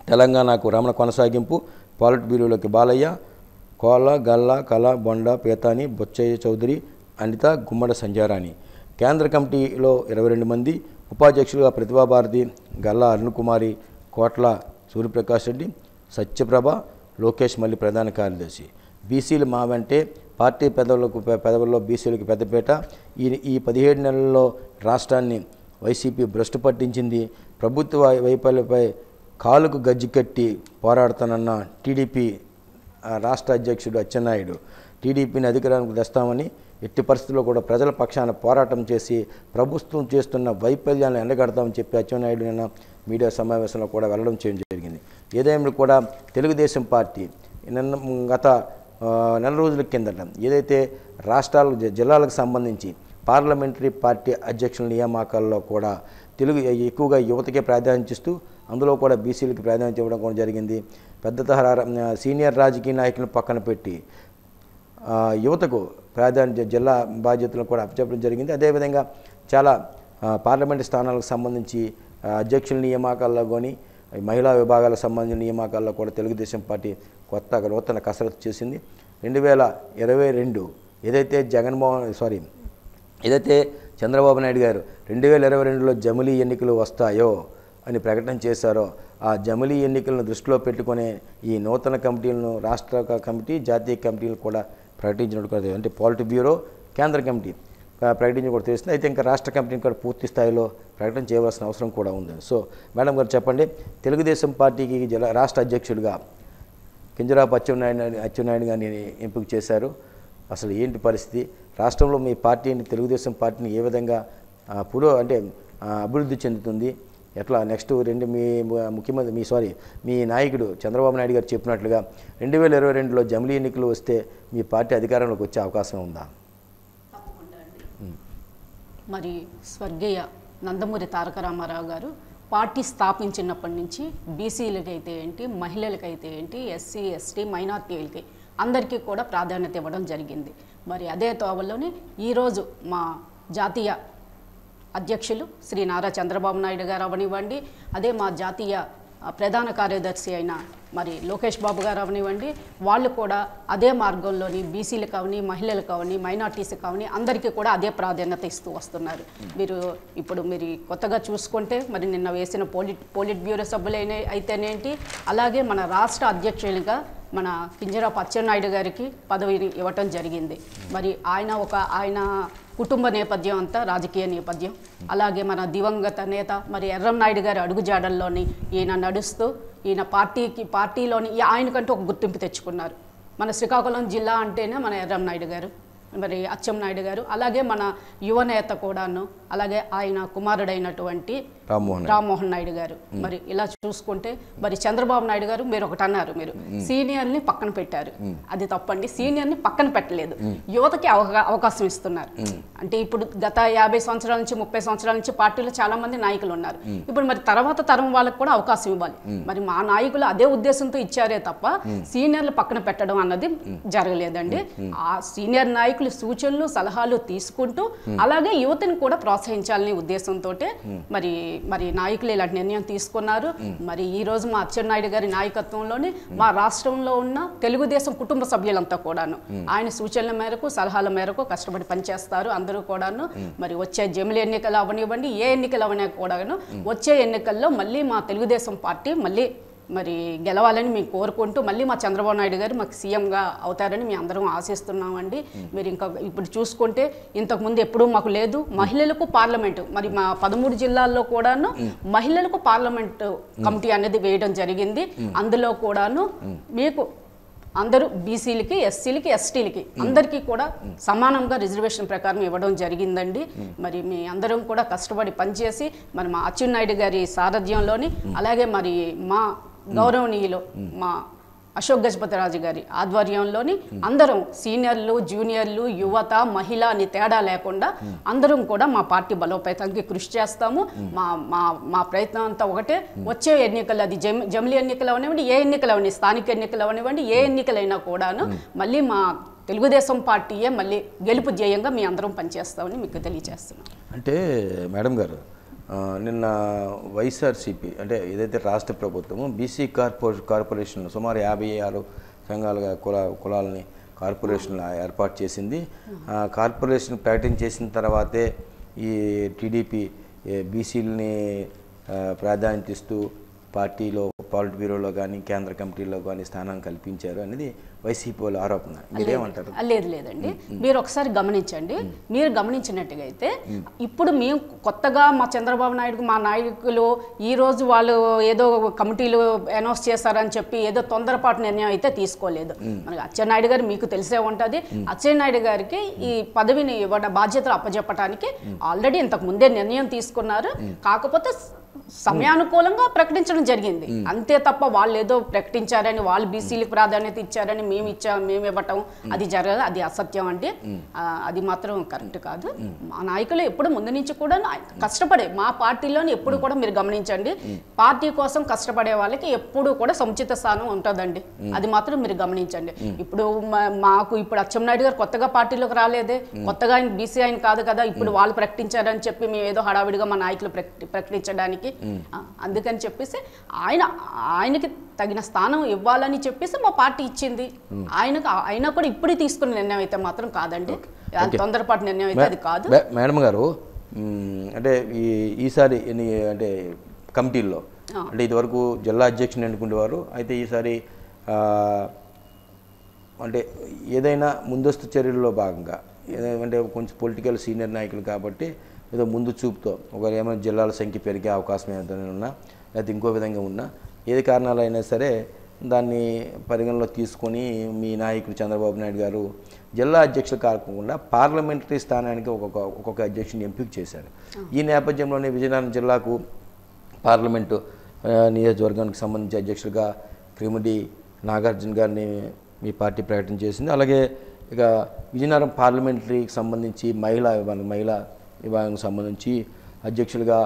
తెలంగాణకు రమణ కొనసాగింపు. పాలిట్ బ్యూరోలోకి బాలయ్య, కోల, గల్లా, కళ, బొండ, పేతాని, బొచ్చయ్య చౌదరి, అనిత, గుమ్మడ సంజారాణి. కేంద్ర కమిటీలో 22 మంది. ఉపాధ్యక్షులుగా ప్రతిభాభారతి, గల్లా అరుణకుమారి, కోట్ల సూర్యప్రకాష్ రెడ్డి, సత్యప్రభ, లోకేష్ మల్లి ప్రధాన కార్యదర్శి. బీసీలు మా వెంటే, పార్టీ పెదవుల్లో బీసీలకు పెద్దపీట. ఈ 17 నెలల్లో రాష్ట్రాన్ని వైసీపీ భ్రష్టు పట్టించింది. ప్రభుత్వ వైఫల్యంపై కాలుకు గజ్జి కట్టి పోరాడుతానన్న టీడీపీ రాష్ట్ర అధ్యక్షుడు అచ్చెన్నాయుడు, టీడీపీని అధికారానికి తెస్తామని, ఎట్టి పరిస్థితుల్లో కూడా ప్రజల పక్షాన పోరాటం చేసి ప్రభుత్వం చేస్తున్న వైఫల్యాలను ఎండగడతామని చెప్పి అచ్చెన్నాయుడు నిన్న మీడియా సమావేశంలో కూడా వెల్లడం చేయడం జరిగింది. ఏదైనా కూడా తెలుగుదేశం పార్టీ గత నెల రోజుల కిందట ఏదైతే రాష్ట్రాలు జిల్లాలకు సంబంధించి పార్లమెంటరీ పార్టీ అధ్యక్షుల నియామకాల్లో కూడా ఎక్కువగా యువతకే ప్రాధాన్యత ఇస్తూ అందులో కూడా బీసీలకు ప్రాధాన్యత ఇవ్వడం కూడా జరిగింది. పెద్ద తరహా సీనియర్ రాజకీయ నాయకులను పక్కన పెట్టి యువతకు ప్రాధాన్యత జిల్లా బాధ్యతలను కూడా అప్పచెప్పడం జరిగింది. అదేవిధంగా చాలా పార్లమెంటు స్థానాలకు సంబంధించి అధ్యక్షుల నియామకాల్లో కానీ మహిళా విభాగాలకు సంబంధించిన నియామకాల్లో కూడా తెలుగుదేశం పార్టీ కొత్తగా నూతన కసరత్తు చేసింది. 2022 ఏదైతే చంద్రబాబు నాయుడు గారు 2022లో జమిలీ ఎన్నికలు వస్తాయో అని ప్రకటన చేశారో ఆ జమిలీ ఎన్నికలను దృష్టిలో పెట్టుకునే ఈ నూతన కమిటీలను రాష్ట్ర కమిటీ, జాతీయ కమిటీలు కూడా ప్రకటించినట్టు, అంటే పాలిట్ బ్యూరో, కేంద్ర కమిటీ ప్రకటించి కూడా తెలుస్తుంది. అయితే ఇంకా రాష్ట్ర కమిటీని కూడా పూర్తి స్థాయిలో ప్రకటన చేయవలసిన అవసరం కూడా ఉంది. సో మేడం గారు చెప్పండి, తెలుగుదేశం పార్టీకి రాష్ట్ర అధ్యక్షుడిగా కింజరాపు అచ్చెన్నాయుడు గారిని ఎంపిక చేశారు. అసలు ఏంటి పరిస్థితి? రాష్ట్రంలో మీ పార్టీని, తెలుగుదేశం పార్టీని ఏ విధంగా అభివృద్ధి చెందుతుంది? ఎట్లా నెక్స్ట్ మీ నాయకుడు చంద్రబాబు నాయుడు గారు చెప్పినట్లుగా 2022లో జమిలీ ఎన్నికలు వస్తే మీ పార్టీ అధికారంలోకి వచ్చే అవకాశం ఉందా? తప్పకుండా అండి. మరి స్వర్గీయ నందమూరి తారక రామారావు గారు పార్టీ స్థాపించినప్పటి నుంచి బీసీలకైతే ఏంటి, మహిళలకైతే ఏంటి, ఎస్సీ ఎస్టీ మైనార్టీలకి అందరికీ కూడా ప్రాధాన్యత ఇవ్వడం జరిగింది. మరి అదే తోవలోనే ఈరోజు మా జాతీయ అధ్యక్షులు శ్రీ నారా చంద్రబాబు నాయుడు గారు అవనివ్వండి, అదే మా జాతీయ ప్రధాన కార్యదర్శి అయిన మరి లోకేష్ బాబు గారు అవనివ్వండి, వాళ్ళు కూడా అదే మార్గంలోని బీసీలు కావని, మహిళలు కావని, మైనార్టీస్ కావని అందరికీ కూడా అదే ప్రాధాన్యత ఇస్తూ వస్తున్నారు. ఇప్పుడు మీరు కొత్తగా చూసుకుంటే మరి నిన్న వేసిన పోలిట్ బ్యూరో సభ్యులైన అయితేనేంటి, అలాగే మన రాష్ట్ర అధ్యక్షులుగా మన కింజరాపు అచ్చెన్నాయుడు గారికి పదవిని ఇవ్వటం జరిగింది. మరి ఆయన కుటుంబ నేపథ్యం అంతా రాజకీయ నేపథ్యం. అలాగే మన దివంగత నేత మరి ఎర్రంనాయుడు గారి అడుగుజాడల్లోని ఈయన నడుస్తూ ఈయన పార్టీలోని ఆయనకంటూ ఒక గుర్తింపు తెచ్చుకున్నారు. మన శ్రీకాకుళం జిల్లా అంటేనే మన ఎర్రంనాయుడు గారు, మరి అచ్చెన్నాయుడు గారు, అలాగే మన యువనేత కూడాను, అలాగే ఆయన కుమారుడైనటువంటి రామ్మోహన్ నాయుడు గారు. మరి ఇలా చూసుకుంటే మరి చంద్రబాబు నాయుడు గారు మీరు ఒకటి అన్నారు, మీరు సీనియర్ని పక్కన పెట్టారు. అది తప్పండి, సీనియర్ని పక్కన పెట్టలేదు, యువతకి అవకాశం ఇస్తున్నారు. అంటే ఇప్పుడు గత 50 సంవత్సరాల నుంచి 30 సంవత్సరాల నుంచి పార్టీలో చాలా మంది నాయకులు ఉన్నారు. ఇప్పుడు మరి తర్వాత తరం వాళ్ళకి కూడా అవకాశం ఇవ్వాలి. మరి మా నాయకులు అదే ఉద్దేశంతో ఇచ్చారే తప్ప సీనియర్లు పక్కన పెట్టడం అన్నది జరగలేదండి. ఆ సీనియర్ నాయకులు సూచనలు సలహాలు తీసుకుంటూ అలాగే యువతను కూడా ప్రోత్సహించాలనే ఉద్దేశంతో మరి నాయకులు ఇలాంటి నిర్ణయం తీసుకున్నారు. మరి ఈ రోజు మా అచ్చెన్నాయుడు గారి నాయకత్వంలోనే మా రాష్ట్రంలో ఉన్న తెలుగుదేశం కుటుంబ సభ్యులంతా కూడాను ఆయన సూచనల మేరకు సలహాల మేరకు కష్టపడి పనిచేస్తారు అందరూ కూడాను. మరి వచ్చే జమిలి ఎన్నికలు అవనివ్వండి, ఏ ఎన్నికలు అవనా కూడాను వచ్చే ఎన్నికల్లో మళ్ళీ మా తెలుగుదేశం పార్టీ మళ్ళీ మరి గెలవాలని మేము కోరుకుంటూ మళ్ళీ మా చంద్రబాబు నాయుడు గారు మాకు సీఎంగా అవుతారని మేము అందరం ఆశిస్తున్నామండి. మీరు ఇంకా ఇప్పుడు చూసుకుంటే ఇంతకుముందు ఎప్పుడూ మాకు లేదు మహిళలకు పార్లమెంటు, మరి మా 13 జిల్లాల్లో కూడాను మహిళలకు పార్లమెంటు కమిటీ అనేది వేయడం జరిగింది. అందులో కూడాను మీకు అందరూ బీసీలకి, ఎస్సీలకి, ఎస్టీలకి అందరికీ కూడా సమానంగా రిజర్వేషన్ ప్రకారం ఇవ్వడం జరిగిందండి. మరి మీ అందరం కూడా కష్టపడి పనిచేసి మరి మా అచ్చెన్నాయుడు గారి సారథ్యంలోని అలాగే మరి మా గౌరవనీయులు మా అశోక్ గజపతిరాజు గారి ఆధ్వర్యంలోని అందరం సీనియర్లు, జూనియర్లు, యువత, మహిళ అని తేడా లేకుండా అందరం కూడా మా పార్టీ బలోపేతానికి కృషి చేస్తాము. మా ప్రయత్నం అంతా ఒకటే, వచ్చే ఎన్నికలు అది జమిలి ఎన్నికలు అవనివ్వండి, ఏ ఎన్నికలు అవనివ్వండి, స్థానిక ఎన్నికలు అవనివ్వండి, ఏ ఎన్నికలైనా కూడాను మళ్ళీ మా తెలుగుదేశం పార్టీయే మళ్ళీ గెలుపు ధ్యేయంగా మీ అందరం పనిచేస్తామని మీకు తెలియజేస్తున్నాం. అంటే మేడం గారు నిన్న వైఎస్ఆర్సీపీ అంటే ఏదైతే రాష్ట్ర ప్రభుత్వము బీసీ కార్పొరేషన్ సుమారు 56 సంఘాలుగా కులాలని కార్పొరేషన్లు ఏర్పాటు చేసింది. కార్పొరేషన్ ప్రకటించేసిన తర్వాతే ఈ టీడీపీ బీసీలని ప్రాధాన్యత ఇస్తూ పార్టీలో పాలిట్ బ్యూరోలో కానీ కేంద్ర కమిటీలో కానీ స్థానం కల్పించారు అనేది వైసీపీ వాళ్ళ ఆరోపణ. మీరేమంటారు? లేదండి, మీరు ఒకసారి గమనించండి. మీరు గమనించినట్టుగా అయితే ఇప్పుడు మేము కొత్తగా మా చంద్రబాబు నాయుడు మా నాయకులు ఈ రోజు వాళ్ళు ఏదో కమిటీలు అనౌన్స్ చేశారని చెప్పి ఏదో తొందరపాటు నిర్ణయం అయితే తీసుకోలేదు. మనకి అచ్చెన్నాయుడు గారు మీకు తెలిసే ఉంటుంది. అచ్చెన్నాయుడు గారికి ఈ పదవిని ఇవ్వడం బాధ్యతలు అప్పచెప్పడానికి ఆల్రెడీ ఇంతకు ముందే నిర్ణయం తీసుకున్నారు. కాకపోతే సమయానుకూలంగా ప్రకటించడం జరిగింది అంతే తప్ప వాళ్ళు ఏదో ప్రకటించారని వాళ్ళు బీసీలకు ప్రాధాన్యత ఇచ్చారని మేము ఇవ్వటం అది జరగదు, అది అసత్యం అండి. అది మాత్రం కరెక్ట్ కాదు. మా నాయకులు ఎప్పుడు ముందు నుంచి కూడా కష్టపడే మా పార్టీలోని ఎప్పుడు కూడా మీరు గమనించండి, పార్టీ కోసం కష్టపడే వాళ్ళకి ఎప్పుడు కూడా సముచిత స్థానం ఉంటుందండి. అది మాత్రం మీరు గమనించండి. ఇప్పుడు మాకు ఇప్పుడు అచ్చెన్నాయుడు గారు కొత్తగా పార్టీలోకి రాలేదే, కొత్తగా ఆయన బీసీ ఆయన కాదు కదా, ఇప్పుడు వాళ్ళు ప్రకటించారని చెప్పి మేము ఏదో హడావిడిగా మా నాయకులు ప్రకటించడానికి అందుకని చెప్పేసి ఆయనకి తగిన స్థానం ఇవ్వాలని చెప్పేసి మా పార్టీ ఇచ్చింది. ఆయన కూడా ఇప్పుడు తీసుకున్న నిర్ణయం అయితే మాత్రం కాదండి, తొందరపాటు నిర్ణయం అయితే అది కాదు. మేడం గారు అంటే ఈసారి అంటే కమిటీల్లో అంటే ఇదివరకు జిల్లా అధ్యక్షుని ఎన్నుకునేవారు, అయితే ఈసారి అంటే ఏదైనా ముందస్తు చర్యల్లో భాగంగా అంటే కొంచెం పొలిటికల్ సీనియర్ నాయకులు కాబట్టి ఏదో ముందు చూపుతో ఒకవేళ ఏమైనా జిల్లాల సంఖ్య పెరిగే అవకాశం ఏదైనా ఉన్నా లేకపోతే ఇంకో విధంగా ఉన్నా ఏది కారణాలైనా సరే దాన్ని పరిగణలో తీసుకొని మీ నాయకుడు చంద్రబాబు నాయుడు గారు జిల్లా అధ్యక్షులు కాకుండా పార్లమెంటరీ స్థానానికి ఒక్కొక్క అధ్యక్షుని ఎంపిక చేశారు. ఈ నేపథ్యంలోనే విజయనగరం జిల్లాకు పార్లమెంటు నియోజకవర్గానికి సంబంధించి అధ్యక్షులుగా క్రిమిడి నాగార్జున గారిని మీ పార్టీ ప్రకటన చేసింది. అలాగే ఇక విజయనగరం పార్లమెంటరీకి సంబంధించి మహిళా విభాగానికి సంబంధించి అధ్యక్షులుగా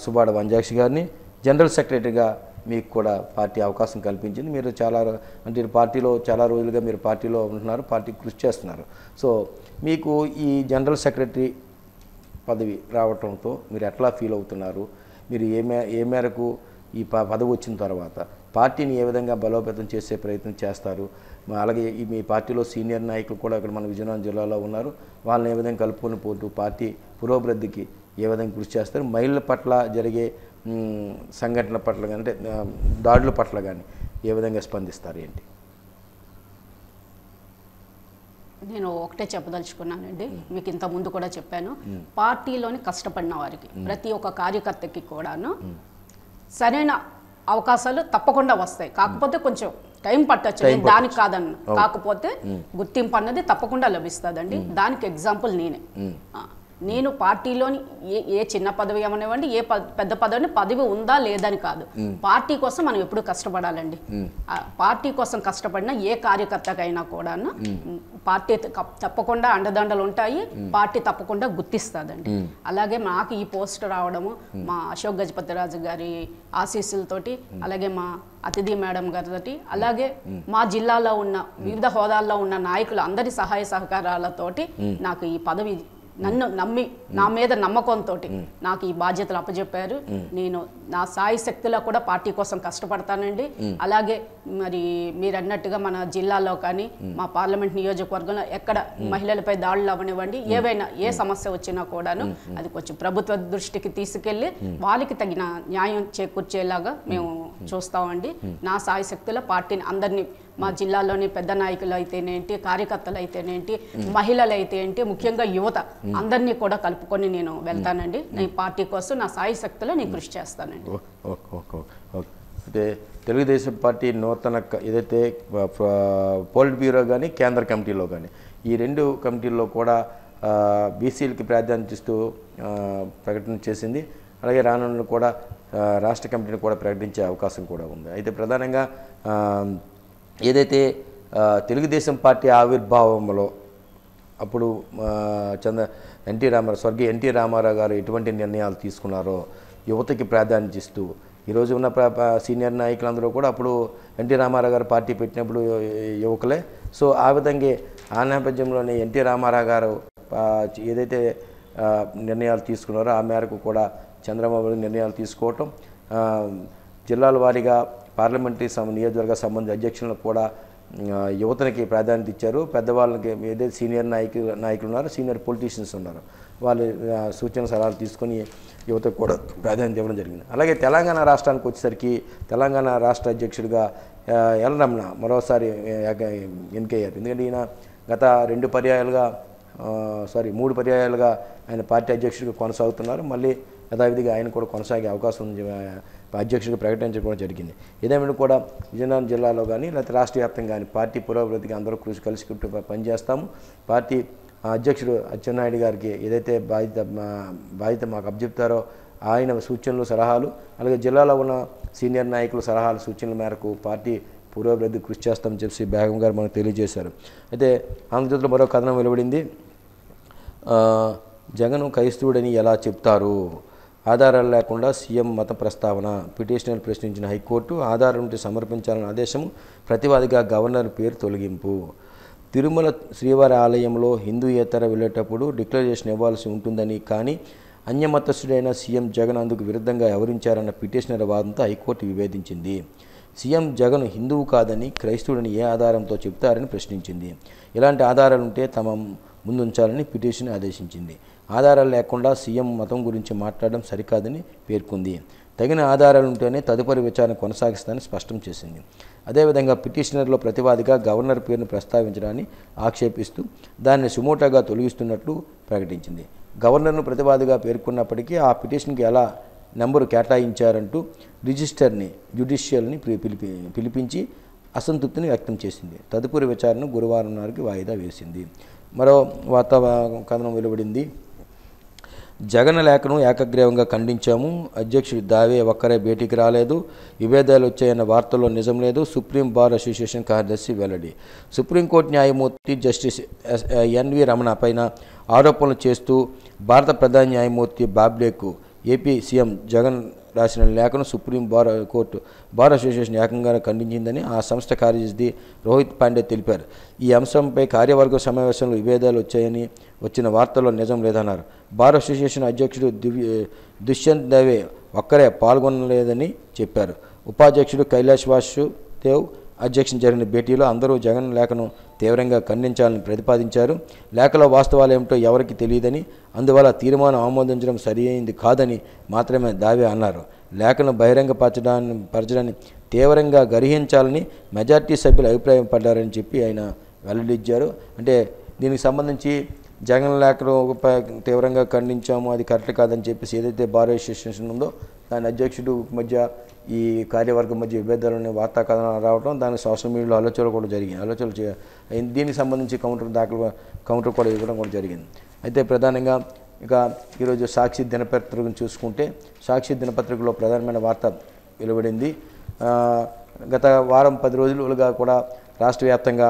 సుబాడ వంజాక్షి గారిని, జనరల్ సెక్రటరీగా మీకు కూడా పార్టీ అవకాశం కల్పించింది. మీరు అంటే పార్టీలో చాలా రోజులుగా మీరు పార్టీలో ఉంటున్నారు, పార్టీ కృషి చేస్తున్నారు. సో మీకు ఈ జనరల్ సెక్రటరీ పదవి రావటంతో మీరు ఎట్లా ఫీల్ అవుతున్నారు? మీరు ఏ మేరకు ఈ పదవి వచ్చిన తర్వాత పార్టీని ఏ విధంగా బలోపేతం చేసే ప్రయత్నం చేస్తారు? అలాగే మీ పార్టీలో సీనియర్ నాయకులు కూడా ఇక్కడ మన విజయనగరం జిల్లాలో ఉన్నారు, వాళ్ళని ఏ విధంగా కలుపుకొని పోతూ పార్టీ పురోభివృద్ధికి ఏ విధంగా కృషి చేస్తారు? మహిళల పట్ల జరిగే సంఘటనల పట్ల కానీ, అంటే దాడుల పట్ల కానీ ఏ విధంగా స్పందిస్తారు ఏంటి? నేను ఒకటే చెప్పదలుచుకున్నానండి, మీకు ఇంత ముందు కూడా చెప్పాను. పార్టీలోని కష్టపడిన వారికి, ప్రతి ఒక్క కార్యకర్తకి కూడాను సరైన అవకాశాలు తప్పకుండా వస్తాయి. కాకపోతే కొంచెం టైం పట్టచ్చు, దానికి కాదన్న, కాకపోతే గుర్తింపు అన్నది తప్పకుండా లభిస్తుందండి. దానికి ఎగ్జాంపుల్ నేను పార్టీలోని ఏ చిన్న పదవి ఏమనివ్వండి, ఏ పెద్ద పదవి ఉందా లేదని కాదు, పార్టీ కోసం మనం ఎప్పుడు కష్టపడాలండి. పార్టీ కోసం కష్టపడిన ఏ కార్యకర్తకైనా కూడా పార్టీ తప్పకుండా అండదండలు ఉంటాయి, పార్టీ తప్పకుండా గుర్తిస్తుందండి. అలాగే నాకు ఈ పోస్ట్ రావడము మా అశోక్ గజపతిరాజు గారి ఆశీస్సులతోటి, అలాగే మా అతిథి మేడం గారితోటి, అలాగే మా జిల్లాలో ఉన్న వివిధ హోదాల్లో ఉన్న నాయకులు అందరి సహాయ సహకారాలతోటి నాకు ఈ పదవి, నన్ను నమ్మి నా మీద నమ్మకంతో నాకు ఈ బాధ్యతలు అప్పచెప్పారు. నేను నా సాయి శక్తిలో కూడా పార్టీ కోసం కష్టపడతానండి. అలాగే మరి మీరు అన్నట్టుగా మన జిల్లాలో కానీ మా పార్లమెంట్ నియోజకవర్గంలో ఎక్కడ మహిళలపై దాడులు అవనివ్వండి, ఏవైనా ఏ సమస్య వచ్చినా కూడాను అది కొంచెం ప్రభుత్వ దృష్టికి తీసుకెళ్లి వాళ్ళకి తగిన న్యాయం చేకూర్చేలాగా మేము చూస్తామండి. నా సాయి శక్తిలో పార్టీని అందరినీ, మా జిల్లాలోని పెద్ద నాయకులు అయితేనేంటి, కార్యకర్తలు అయితేనేంటి, మహిళలు అయితే ఏంటి, ముఖ్యంగా యువత అందరినీ కూడా కలుపుకొని నేను వెళ్తానండి. నేను పార్టీ కోసం నా సాయి శక్తిలో నేను కృషి చేస్తానండి. అంటే తెలుగుదేశం పార్టీ నూతన ఏదైతే పోలిట్ బ్యూరో కానీ కేంద్ర కమిటీలో కానీ ఈ రెండు కమిటీల్లో కూడా బీసీలకి ప్రాధాన్యత ఇస్తూ ప్రకటన చేసింది. అలాగే రానున్న కూడా రాష్ట్ర కమిటీని కూడా ప్రకటించే అవకాశం కూడా ఉంది. అయితే ప్రధానంగా ఏదైతే తెలుగుదేశం పార్టీ ఆవిర్భావంలో అప్పుడు స్వర్గీయ ఎన్టీ రామారావు గారు ఎటువంటి నిర్ణయాలు తీసుకున్నారో యువతకి ప్రాధాన్యత ఇస్తూ, ఈరోజు ఉన్న సీనియర్ నాయకులందరూ కూడా అప్పుడు ఎన్టీ రామారావు గారు పార్టీ పెట్టినప్పుడు యువకులే. సో ఆ విధంగా ఆ నేపథ్యంలోనే ఎన్టీ రామారావు గారు ఏదైతే నిర్ణయాలు తీసుకున్నారో ఆ మేరకు కూడా చంద్రబాబు నిర్ణయాలు తీసుకోవటం, జిల్లాల వారీగా పార్లమెంటరీ నియోజకవర్గ సంబంధిత అధ్యక్షులకు కూడా యువతనికి ప్రాధాన్యత ఇచ్చారు. పెద్దవాళ్ళకి ఏదైతే సీనియర్ నాయకులు ఉన్నారో, సీనియర్ పొలిటీషియన్స్ ఉన్నారు, వాళ్ళు సూచన సలహాలు తీసుకొని యువతకు కూడా ప్రాధాన్యత ఇవ్వడం జరిగింది. అలాగే తెలంగాణ రాష్ట్రానికి వచ్చేసరికి తెలంగాణ రాష్ట్ర అధ్యక్షుడిగా ఎల్ రమణ మరోసారి ఎన్నికయ్యారు. ఎందుకంటే ఈయన గత 3 పర్యాయాలుగా ఆయన పార్టీ అధ్యక్షుడిగా కొనసాగుతున్నారు. మళ్ళీ యథావిధిగా ఆయన కూడా కొనసాగే అవకాశం ఉంది, అధ్యక్షుడిగా ప్రకటించడం కూడా జరిగింది. ఏదేమైనా కూడా విజయనగరం జిల్లాలో కానీ లేకపోతే రాష్ట్ర వ్యాప్తంగా కానీ పార్టీ పురోభివృద్ధికి అందరూ కలిసి పనిచేస్తాము. పార్టీ అధ్యక్షుడు అచ్చెన్నాయుడు గారికి ఏదైతే బాధ్యత మాకు అప్పచెప్తారో ఆయన సూచనలు సలహాలు, అలాగే జిల్లాలో ఉన్న సీనియర్ నాయకుల సలహాలు సూచనల మేరకు పార్టీ పురోభివృద్ధి కృషి చేస్తామని చెప్పి బేగం గారు మనకు తెలియజేశారు. అయితే ఆంధ్రజ్యోతిలో మరో కథనం వెలువడింది. జగన్ క్రైస్తవుడని ఎలా చెప్తారు? ఆధారాలు లేకుండా సీఎం మత ప్రస్తావన. పిటిషనర్ ప్రశ్నించిన హైకోర్టు ఆధారం ఉంటే సమర్పించాలని ఆదేశం, ప్రతివాదిగా గవర్నర్ పేరు తొలగింపు. తిరుమల శ్రీవారి ఆలయంలో హిందూయేతర వెళ్ళేటప్పుడు డిక్లరేషన్ ఇవ్వాల్సి ఉంటుందని, కానీ అన్యమతస్థుడైన సీఎం జగన్ అందుకు విరుద్ధంగా వ్యవహరించారన్న పిటిషనర్ వాదంతో హైకోర్టు విభేదించింది. సీఎం జగన్ హిందువు కాదని క్రైస్తవుడిని ఏ ఆధారంతో చెబుతారని ప్రశ్నించింది. ఇలాంటి ఆధారాలుంటే తమ ముందుంచాలని పిటిషన్ ఆదేశించింది. ఆధారాలు లేకుండా సీఎం మతం గురించి మాట్లాడడం సరికాదని పేర్కొంది. తగిన ఆధారాలుంటేనే తదుపరి విచారణ కొనసాగిస్తానని స్పష్టం చేసింది. అదేవిధంగా పిటిషనర్లో ప్రతివాదిగా గవర్నర్ పేరును ప్రస్తావించడాన్ని ఆక్షేపిస్తూ దాన్ని సుమోటోగా తొలగిస్తున్నట్లు ప్రకటించింది. గవర్నర్ను ప్రతివాదిగా పేర్కొన్నప్పటికీ ఆ పిటిషన్కి ఎలా నెంబరు కేటాయించారంటూ రిజిస్టర్ని జ్యుడిషియల్ని పిలిపించి అసంతృప్తిని వ్యక్తం చేసింది. తదుపరి విచారణ గురువారం నాటికి వాయిదా వేసింది. మరో వార్తా కథనం వెలువడింది. జగన్ లేఖను ఏకగ్రీవంగా ఖండించాము. అధ్యక్షుడి దావే ఒక్కరే భేటీకి రాలేదు. విభేదాలు వచ్చాయన్న వార్తల్లో నిజం లేదు. సుప్రీం బార్ అసోసియేషన్ కార్యదర్శి వెల్లడి. సుప్రీంకోర్టు న్యాయమూర్తి జస్టిస్ ఎన్వి రమణ పైన ఆరోపణలు చేస్తూ భారత ప్రధాన న్యాయమూర్తి బాబ్డేకు ఏపీ సీఎం జగన్ రాసిన లేఖను సుప్రీం కోర్టు బార్ అసోసియేషన్ ఏకంగా ఖండించిందని ఆ సంస్థ కార్యదర్శి రోహిత్ పాండే తెలిపారు. ఈ అంశంపై కార్యవర్గ సమావేశంలో విభేదాలు వచ్చాయని వచ్చిన వార్తల్లో నిజం లేదన్నారు. బార్ అసోసియేషన్ అధ్యక్షుడు దుష్యంత్ దవే ఒక్కరే పాల్గొనలేదని చెప్పారు. ఉపాధ్యక్షుడు కైలాష్ వాసుదేవ్ అధ్యక్షన జరిగిన భేటీలో అందరూ జగన్ లేఖను తీవ్రంగా ఖండించాలని ప్రతిపాదించారు. లేఖలో వాస్తవాలు ఏమిటో ఎవరికి తెలియదని, అందువల్ల తీర్మానం ఆమోదించడం సరియైంది కాదని మాత్రమే దావే అన్నారు. లేఖను బహిరంగపరచడాన్ని తీవ్రంగా గర్హించాలని మెజార్టీ సభ్యులు అభిప్రాయపడ్డారని చెప్పి ఆయన వెల్లడించారు. అంటే దీనికి సంబంధించి జగన్ లేఖను తీవ్రంగా ఖండించాము, అది కరెక్ట్ కాదని చెప్పేసి ఏదైతే బార్ అసోసియేషన్ ఉందో దాని అధ్యక్షుడు మధ్య ఈ కార్యవర్గం మధ్య విభేదాలని వార్తా కథనాలు రావడం, దానికి సోషల్ మీడియాలో ఆలోచనలు కూడా జరిగింది. దీనికి సంబంధించి కౌంటర్ కూడా ఇవ్వడం కూడా జరిగింది. అయితే ప్రధానంగా ఇక ఈరోజు సాక్షి దినపత్రికను చూసుకుంటే సాక్షి దినపత్రికలో ప్రధానమైన వార్త వెలువడింది. గత వారం 10 రోజులుగా కూడా రాష్ట్ర వ్యాప్తంగా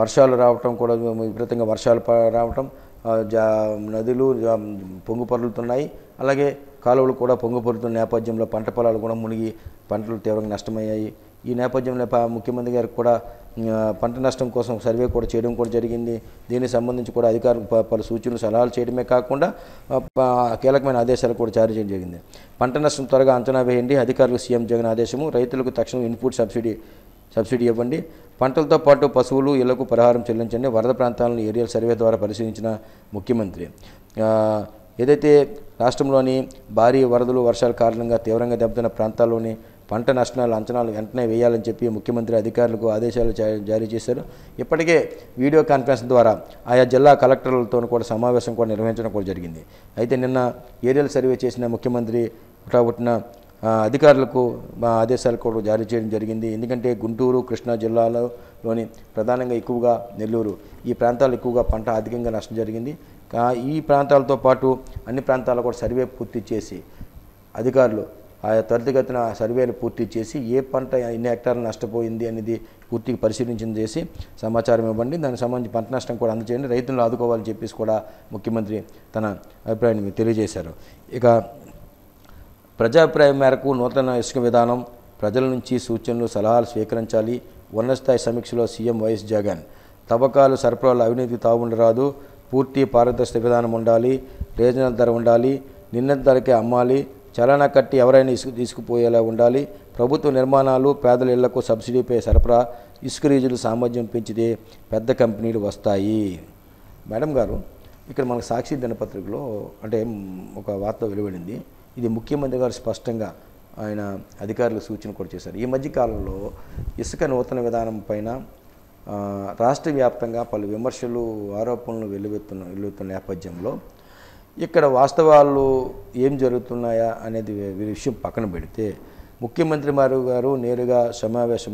వర్షాలు రావటం కూడా విపరీతంగా వర్షాలు రావటం, నదులు పొంగుపొర్లుతున్నాయి. అలాగే కాలువలు కూడా పొంగుపొరుతున్న నేపథ్యంలో పంట పొలాలు కూడా మునిగి పంటలు తీవ్రంగా నష్టమయ్యాయి. ఈ నేపథ్యంలో ముఖ్యమంత్రి గారికి కూడా పంట నష్టం కోసం సర్వే కూడా చేయడం కూడా జరిగింది. దీనికి సంబంధించి కూడా అధికారులు పలు సూచనలు సలహాలు చేయడమే కాకుండా కీలకమైన ఆదేశాలు కూడా జారీ చేయడం జరిగింది. పంట నష్టం త్వరగా అంచనా వేయండి, అధికారులకు సీఎం జగన్ ఆదేశము. రైతులకు తక్షణం ఇన్పుట్ సబ్సిడీ ఇవ్వండి. పంటలతో పాటు పశువులు ఇళ్లకు పరిహారం చెల్లించండి. వరద ప్రాంతాలను ఏరియల్ సర్వే ద్వారా పరిశీలించిన ముఖ్యమంత్రి ఏదైతే రాష్ట్రంలోని భారీ వరదలు వర్షాల కారణంగా తీవ్రంగా దెబ్బతిన్న ప్రాంతాల్లోని పంట నష్టాల అంచనాలు వెంటనే వేయాలని చెప్పి ముఖ్యమంత్రి అధికారులకు ఆదేశాలు జారీ చేశారు. ఇప్పటికే వీడియో కాన్ఫరెన్స్ ద్వారా ఆయా జిల్లా కలెక్టర్లతో కూడా సమావేశం కూడా నిర్వహించడం కూడా జరిగింది. అయితే నిన్న ఏరియల్ సర్వే చేసిన ముఖ్యమంత్రి పుట్టిన అధికారులకు ఆదేశాలు కూడా జారీ చేయడం జరిగింది. ఎందుకంటే గుంటూరు, కృష్ణా జిల్లాలోని ప్రధానంగా ఎక్కువగా నెల్లూరు ఈ ప్రాంతాలు ఎక్కువగా పంట అధికంగా నష్టం జరిగింది. ఈ ప్రాంతాలతో పాటు అన్ని ప్రాంతాల్లో కూడా సర్వే పూర్తి చేసి అధికారులు ఆయా త్వరితగతిన సర్వేలు పూర్తి చేసి ఏ పంట ఎన్ని హెక్టార్లు నష్టపోయింది అనేది పూర్తిగా పరిశీలించిన చేసి సమాచారం ఇవ్వండి. దానికి సంబంధించి పంట నష్టం కూడా అందజేయండి, రైతులను ఆదుకోవాలని చెప్పేసి కూడా ముఖ్యమంత్రి తన అభిప్రాయాన్ని తెలియజేశారు. ఇక ప్రజాభిప్రాయం మేరకు నూతన ఇసుక విధానం, ప్రజల నుంచి సూచనలు సలహాలు స్వీకరించాలి. ఉన్నతస్థాయి సమీక్షలో సీఎం వైఎస్ జగన్ తవ్వకాలు సరఫరాలు అవినీతికి తావుండరాదు, పూర్తి పారదర్శక విధానం ఉండాలి, రీజనల్ ధర ఉండాలి, నిర్ణీత ధరకే అమ్మాలి, చలానా కట్టి ఎవరైనా ఇసుక తీసుకుపోయేలా ఉండాలి, ప్రభుత్వ నిర్మాణాలు పేదల ఇళ్లకు సబ్సిడీపై సరఫరా, ఇసుక రీజులు సామర్థ్యం పెంచితే పెద్ద కంపెనీలు వస్తాయి. మేడం గారు, ఇక్కడ మనకు సాక్షి దినపత్రికలో అంటే ఒక వార్త వెలువడింది. ఇది ముఖ్యమంత్రి గారు స్పష్టంగా ఆయన అధికారులకు సూచన కూడా చేశారు. ఈ మధ్యకాలంలో ఇసుక నూతన విధానం పైన రాష్ట్ర వ్యాప్తంగా పలు విమర్శలు ఆరోపణలు వెలువెత్తున్న నేపథ్యంలో ఇక్కడ వాస్తవాలు ఏం జరుగుతున్నాయా అనేది విషయం పక్కన పెడితే ముఖ్యమంత్రి గారు నేరుగా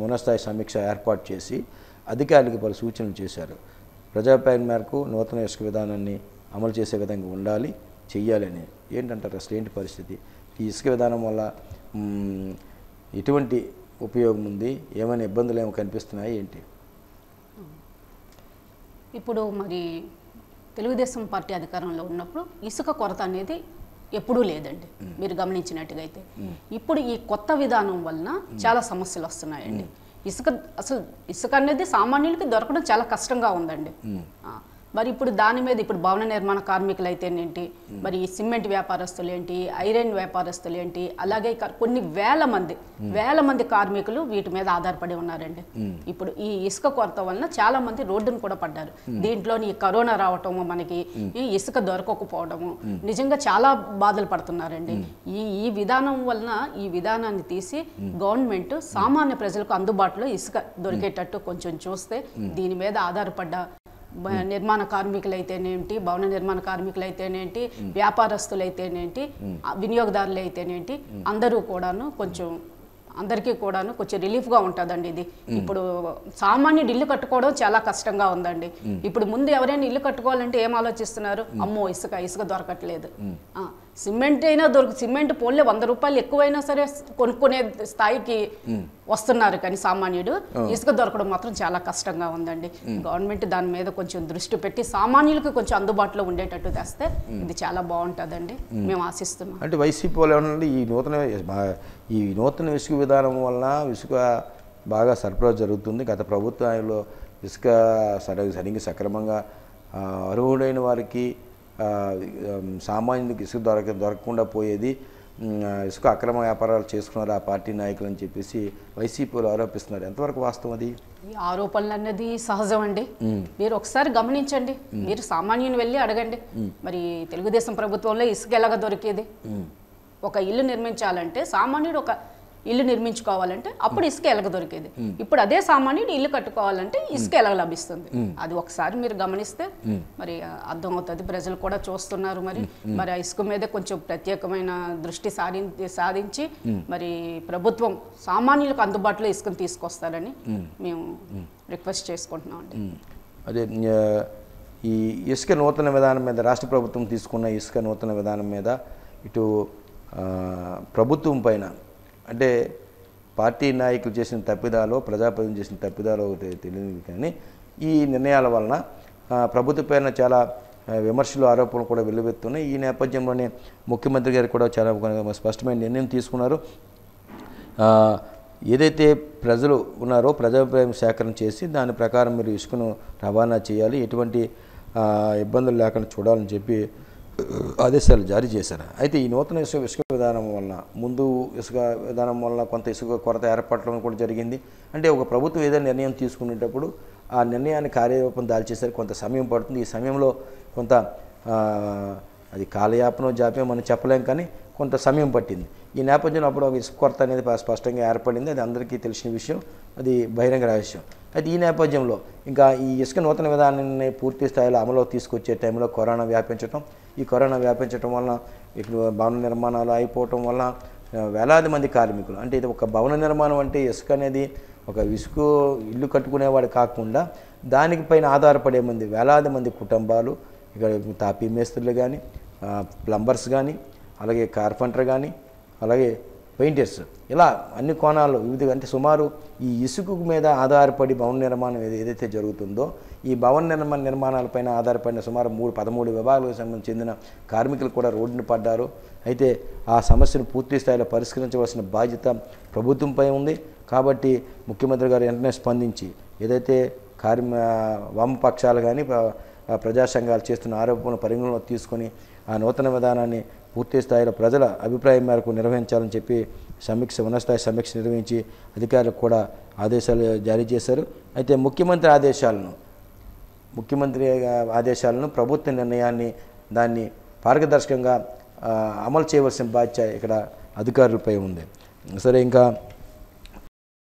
ఉన్నతస్థాయి సమీక్ష ఏర్పాటు చేసి అధికారులకు పలు సూచనలు చేశారు. ప్రజాభిప్రాయం మేరకు నూతన ఇసుక విధానాన్ని అమలు చేసే విధంగా ఉండాలి, చెయ్యాలని. ఏంటంటారు అసలు ఏంటి పరిస్థితి? ఈ ఇసుక విధానం వల్ల ఎటువంటి ఉపయోగం ఉంది, ఏమైనా ఇబ్బందులు ఏమో కనిపిస్తున్నాయి ఏంటి? ఇప్పుడు మరి తెలుగుదేశం పార్టీ అధికారంలో ఉన్నప్పుడు ఇసుక కొరత అనేది ఎప్పుడూ లేదండి. మీరు గమనించినట్టుగా అయితే ఇప్పుడు ఈ కొత్త విధానం వలన చాలా సమస్యలు వస్తున్నాయండి. ఇసుక అనేది సామాన్యులకి దొరకడం చాలా కష్టంగా ఉందండి. మరి ఇప్పుడు దాని మీద ఇప్పుడు భవన నిర్మాణ కార్మికులు అయితేనేంటి, మరి సిమెంట్ వ్యాపారస్తులు ఏంటి, ఐరన్ వ్యాపారస్తులు ఏంటి, అలాగే కొన్ని వేల మంది కార్మికులు వీటి మీద ఆధారపడి ఉన్నారండి. ఇప్పుడు ఈ ఇసుక కొరత వలన చాలా మంది రోడ్డును కూడా పడ్డారు. దీంట్లో ఈ కరోనా రావటము, మనకి ఈ ఇసుక దొరకకపోవడము, నిజంగా చాలా బాధలు పడుతున్నారండి. ఈ విధానం వలన ఈ విధానాన్ని తీసి గవర్నమెంట్ సామాన్య ప్రజలకు అందుబాటులో ఇసుక దొరికేటట్టు కొంచెం చూస్తే దీని మీద ఆధారపడ్డ నిర్మాణ కార్మికులైతేనేంటి, భవన నిర్మాణ కార్మికులైతేనేంటి, వ్యాపారస్తులైతేనేంటి, వినియోగదారులు అయితేనేంటి, అందరూ కూడాను అందరికీ కూడాను కొంచెం రిలీఫ్గా ఉంటుందండి. ఇది ఇప్పుడు సామాన్యుడు ఇల్లు కట్టుకోవడం చాలా కష్టంగా ఉందండి. ఇప్పుడు ముందు ఎవరైనా ఇల్లు కట్టుకోవాలంటే ఏం ఆలోచిస్తున్నారు? అమ్మో ఇసుక దొరకట్లేదు. సిమెంట్ అయినా సిమెంట్ పోన్లే 100 రూపాయలు ఎక్కువైనా సరే కొనుక్కునే స్థాయికి వస్తున్నారు, కానీ సామాన్యుడు ఇసుక దొరకడం మాత్రం చాలా కష్టంగా ఉందండి. గవర్నమెంట్ దాని మీద కొంచెం దృష్టి పెట్టి సామాన్యులకు కొంచెం అందుబాటులో ఉండేటట్టు తెస్తే ఇది చాలా బాగుంటుందండి, మేము ఆశిస్తున్నాం. అంటే వైసీపీ వాళ్ళు ఏమన్నా ఈ నూతన ఇసుక విధానం వలన ఇసుక బాగా సరఫరా జరుగుతుంది. గత ప్రభుత్వంలో ఇసుక సరిగ్గా సక్రమంగా అర్హుడైన వారికి సామాన్యుడికి ఇసుక దొరకకుండా పోయేది, ఇసుక అక్రమ వ్యాపారాలు చేసుకున్నారు ఆ పార్టీ నాయకులు అని చెప్పేసి వైసీపీలు ఆరోపిస్తున్నారు. ఎంతవరకు వాస్తవం అది? ఈ ఆరోపణలు అన్నది సహజం అండి. మీరు ఒకసారి గమనించండి, మీరు సామాన్యుని వెళ్ళి అడగండి, మరి తెలుగుదేశం ప్రభుత్వంలో ఇసుక ఎలాగ దొరికేది? ఒక ఇల్లు నిర్మించాలంటే సామాన్యుడు ఒక ఇల్లు నిర్మించుకోవాలంటే అప్పుడు ఇసుక ఎలాగ దొరికేది. ఇప్పుడు అదే సామాన్యుడు ఇల్లు కట్టుకోవాలంటే ఇసుక ఎలా లభిస్తుంది? అది ఒకసారి మీరు గమనిస్తే మరి అర్థమవుతుంది. ప్రజలు కూడా చూస్తున్నారు. మరి ఆ ఇసుక మీద కొంచెం ప్రత్యేకమైన దృష్టి సాధించి మరి ప్రభుత్వం సామాన్యులకు అందుబాటులో ఇసుకను తీసుకొస్తారని మేము రిక్వెస్ట్ చేసుకుంటున్నాం అండి. అదే ఈ ఇసుక నూతన విధానం మీద రాష్ట్ర ప్రభుత్వం తీసుకున్న ఇసుక నూతన విధానం మీద ఇటు ప్రభుత్వం పైన అంటే పార్టీ నాయకులు చేసిన తప్పిదాలో ప్రజాప్రతినిధులు చేసిన తప్పిదాలో ఒకటి తెలియదు, కానీ ఈ నిర్ణయాల వలన ప్రభుత్వ పైన చాలా విమర్శలు ఆరోపణలు కూడా వెల్లువెత్తున్నాయి. ఈ నేపథ్యంలోనే ముఖ్యమంత్రి గారు కూడా చాలా స్పష్టమైన నిర్ణయం తీసుకున్నారు. ఏదైతే ప్రజలు ఉన్నారో ప్రజాభిప్రాయం సేకరణ చేసి దాని ప్రకారం మీరు ఇసుకను రవాణా చేయాలి, ఎటువంటి ఇబ్బందులు లేకుండా చూడాలని చెప్పి ఆదేశాలు జారీ చేశారు. అయితే ఈ నూతన ఇసుక విధానం వలన ముందు ఇసుక విధానం వలన కొంత ఇసుక కొరత ఏర్పడటం కూడా జరిగింది. అంటే ఒక ప్రభుత్వం ఏదైనా నిర్ణయం తీసుకునేటప్పుడు ఆ నిర్ణయాన్ని కార్యరూపం దాల్చేసరి కొంత సమయం పడుతుంది. ఈ సమయంలో కొంత అది కాలయాపన జాప్యం మనం చెప్పలేం, కానీ కొంత సమయం పట్టింది. ఈ నేపథ్యంలో అప్పుడు ఒక ఇసుక కొరత అనేది స్పష్టంగా ఏర్పడింది. అది అందరికీ తెలిసిన విషయం, అది బహిరంగ రహస్యం. అయితే ఈ నేపథ్యంలో ఇంకా ఈ ఇసుక నూతన విధానాన్ని పూర్తి స్థాయిలో అమలులోకి తీసుకొచ్చే టైంలో కరోనా వ్యాపించడం వలన ఇక్కడ భవన నిర్మాణాలు అయిపోవటం వల్ల వేలాది మంది కార్మికులు, అంటే ఇది ఒక భవన నిర్మాణం అంటే ఇసుక అనేది ఒక ఇల్లు కట్టుకునేవాడు కాకుండా దానిపైన ఆధారపడే వేలాది మంది కుటుంబాలు, ఇక్కడ తాపీ మేస్త్రులు కానీ, ప్లంబర్స్ కానీ, అలాగే కార్పెంటర్ కానీ, అలాగే పెయింటర్స్, ఇలా అన్ని కోణాల్లో వివిధ, అంటే సుమారు ఈ ఇసుక మీద ఆధారపడి భవన నిర్మాణం ఏదైతే జరుగుతుందో ఈ భవన నిర్మాణాలపైన ఆధారపడిన సుమారు 13 విభాగాలకు సంబంధించి చెందిన కార్మికులు కూడా రోడ్డున పడ్డారు. అయితే ఆ సమస్యను పూర్తి స్థాయిలో పరిష్కరించవలసిన బాధ్యత ప్రభుత్వంపై ఉంది. కాబట్టి ముఖ్యమంత్రి గారు వెంటనే స్పందించి ఏదైతే వామపక్షాలు కానీ ప్రజా సంఘాలు చేస్తున్న ఆరోపణలు పరిగణనలో తీసుకొని ఆ నూతన విధానాన్ని పూర్తి స్థాయిలో ప్రజల అభిప్రాయం మేరకు నిర్వహించాలని చెప్పి ఉన్నతస్థాయి సమీక్ష నిర్వహించి అధికారులకు కూడా ఆదేశాలు జారీ చేశారు. అయితే ముఖ్యమంత్రి ఆదేశాలను ప్రభుత్వ నిర్ణయాన్ని దాన్ని పారదర్శకంగా అమలు చేయవలసిన బాధ్యత ఇక్కడ అధికారులపై ఉంది. సరే, ఇంకా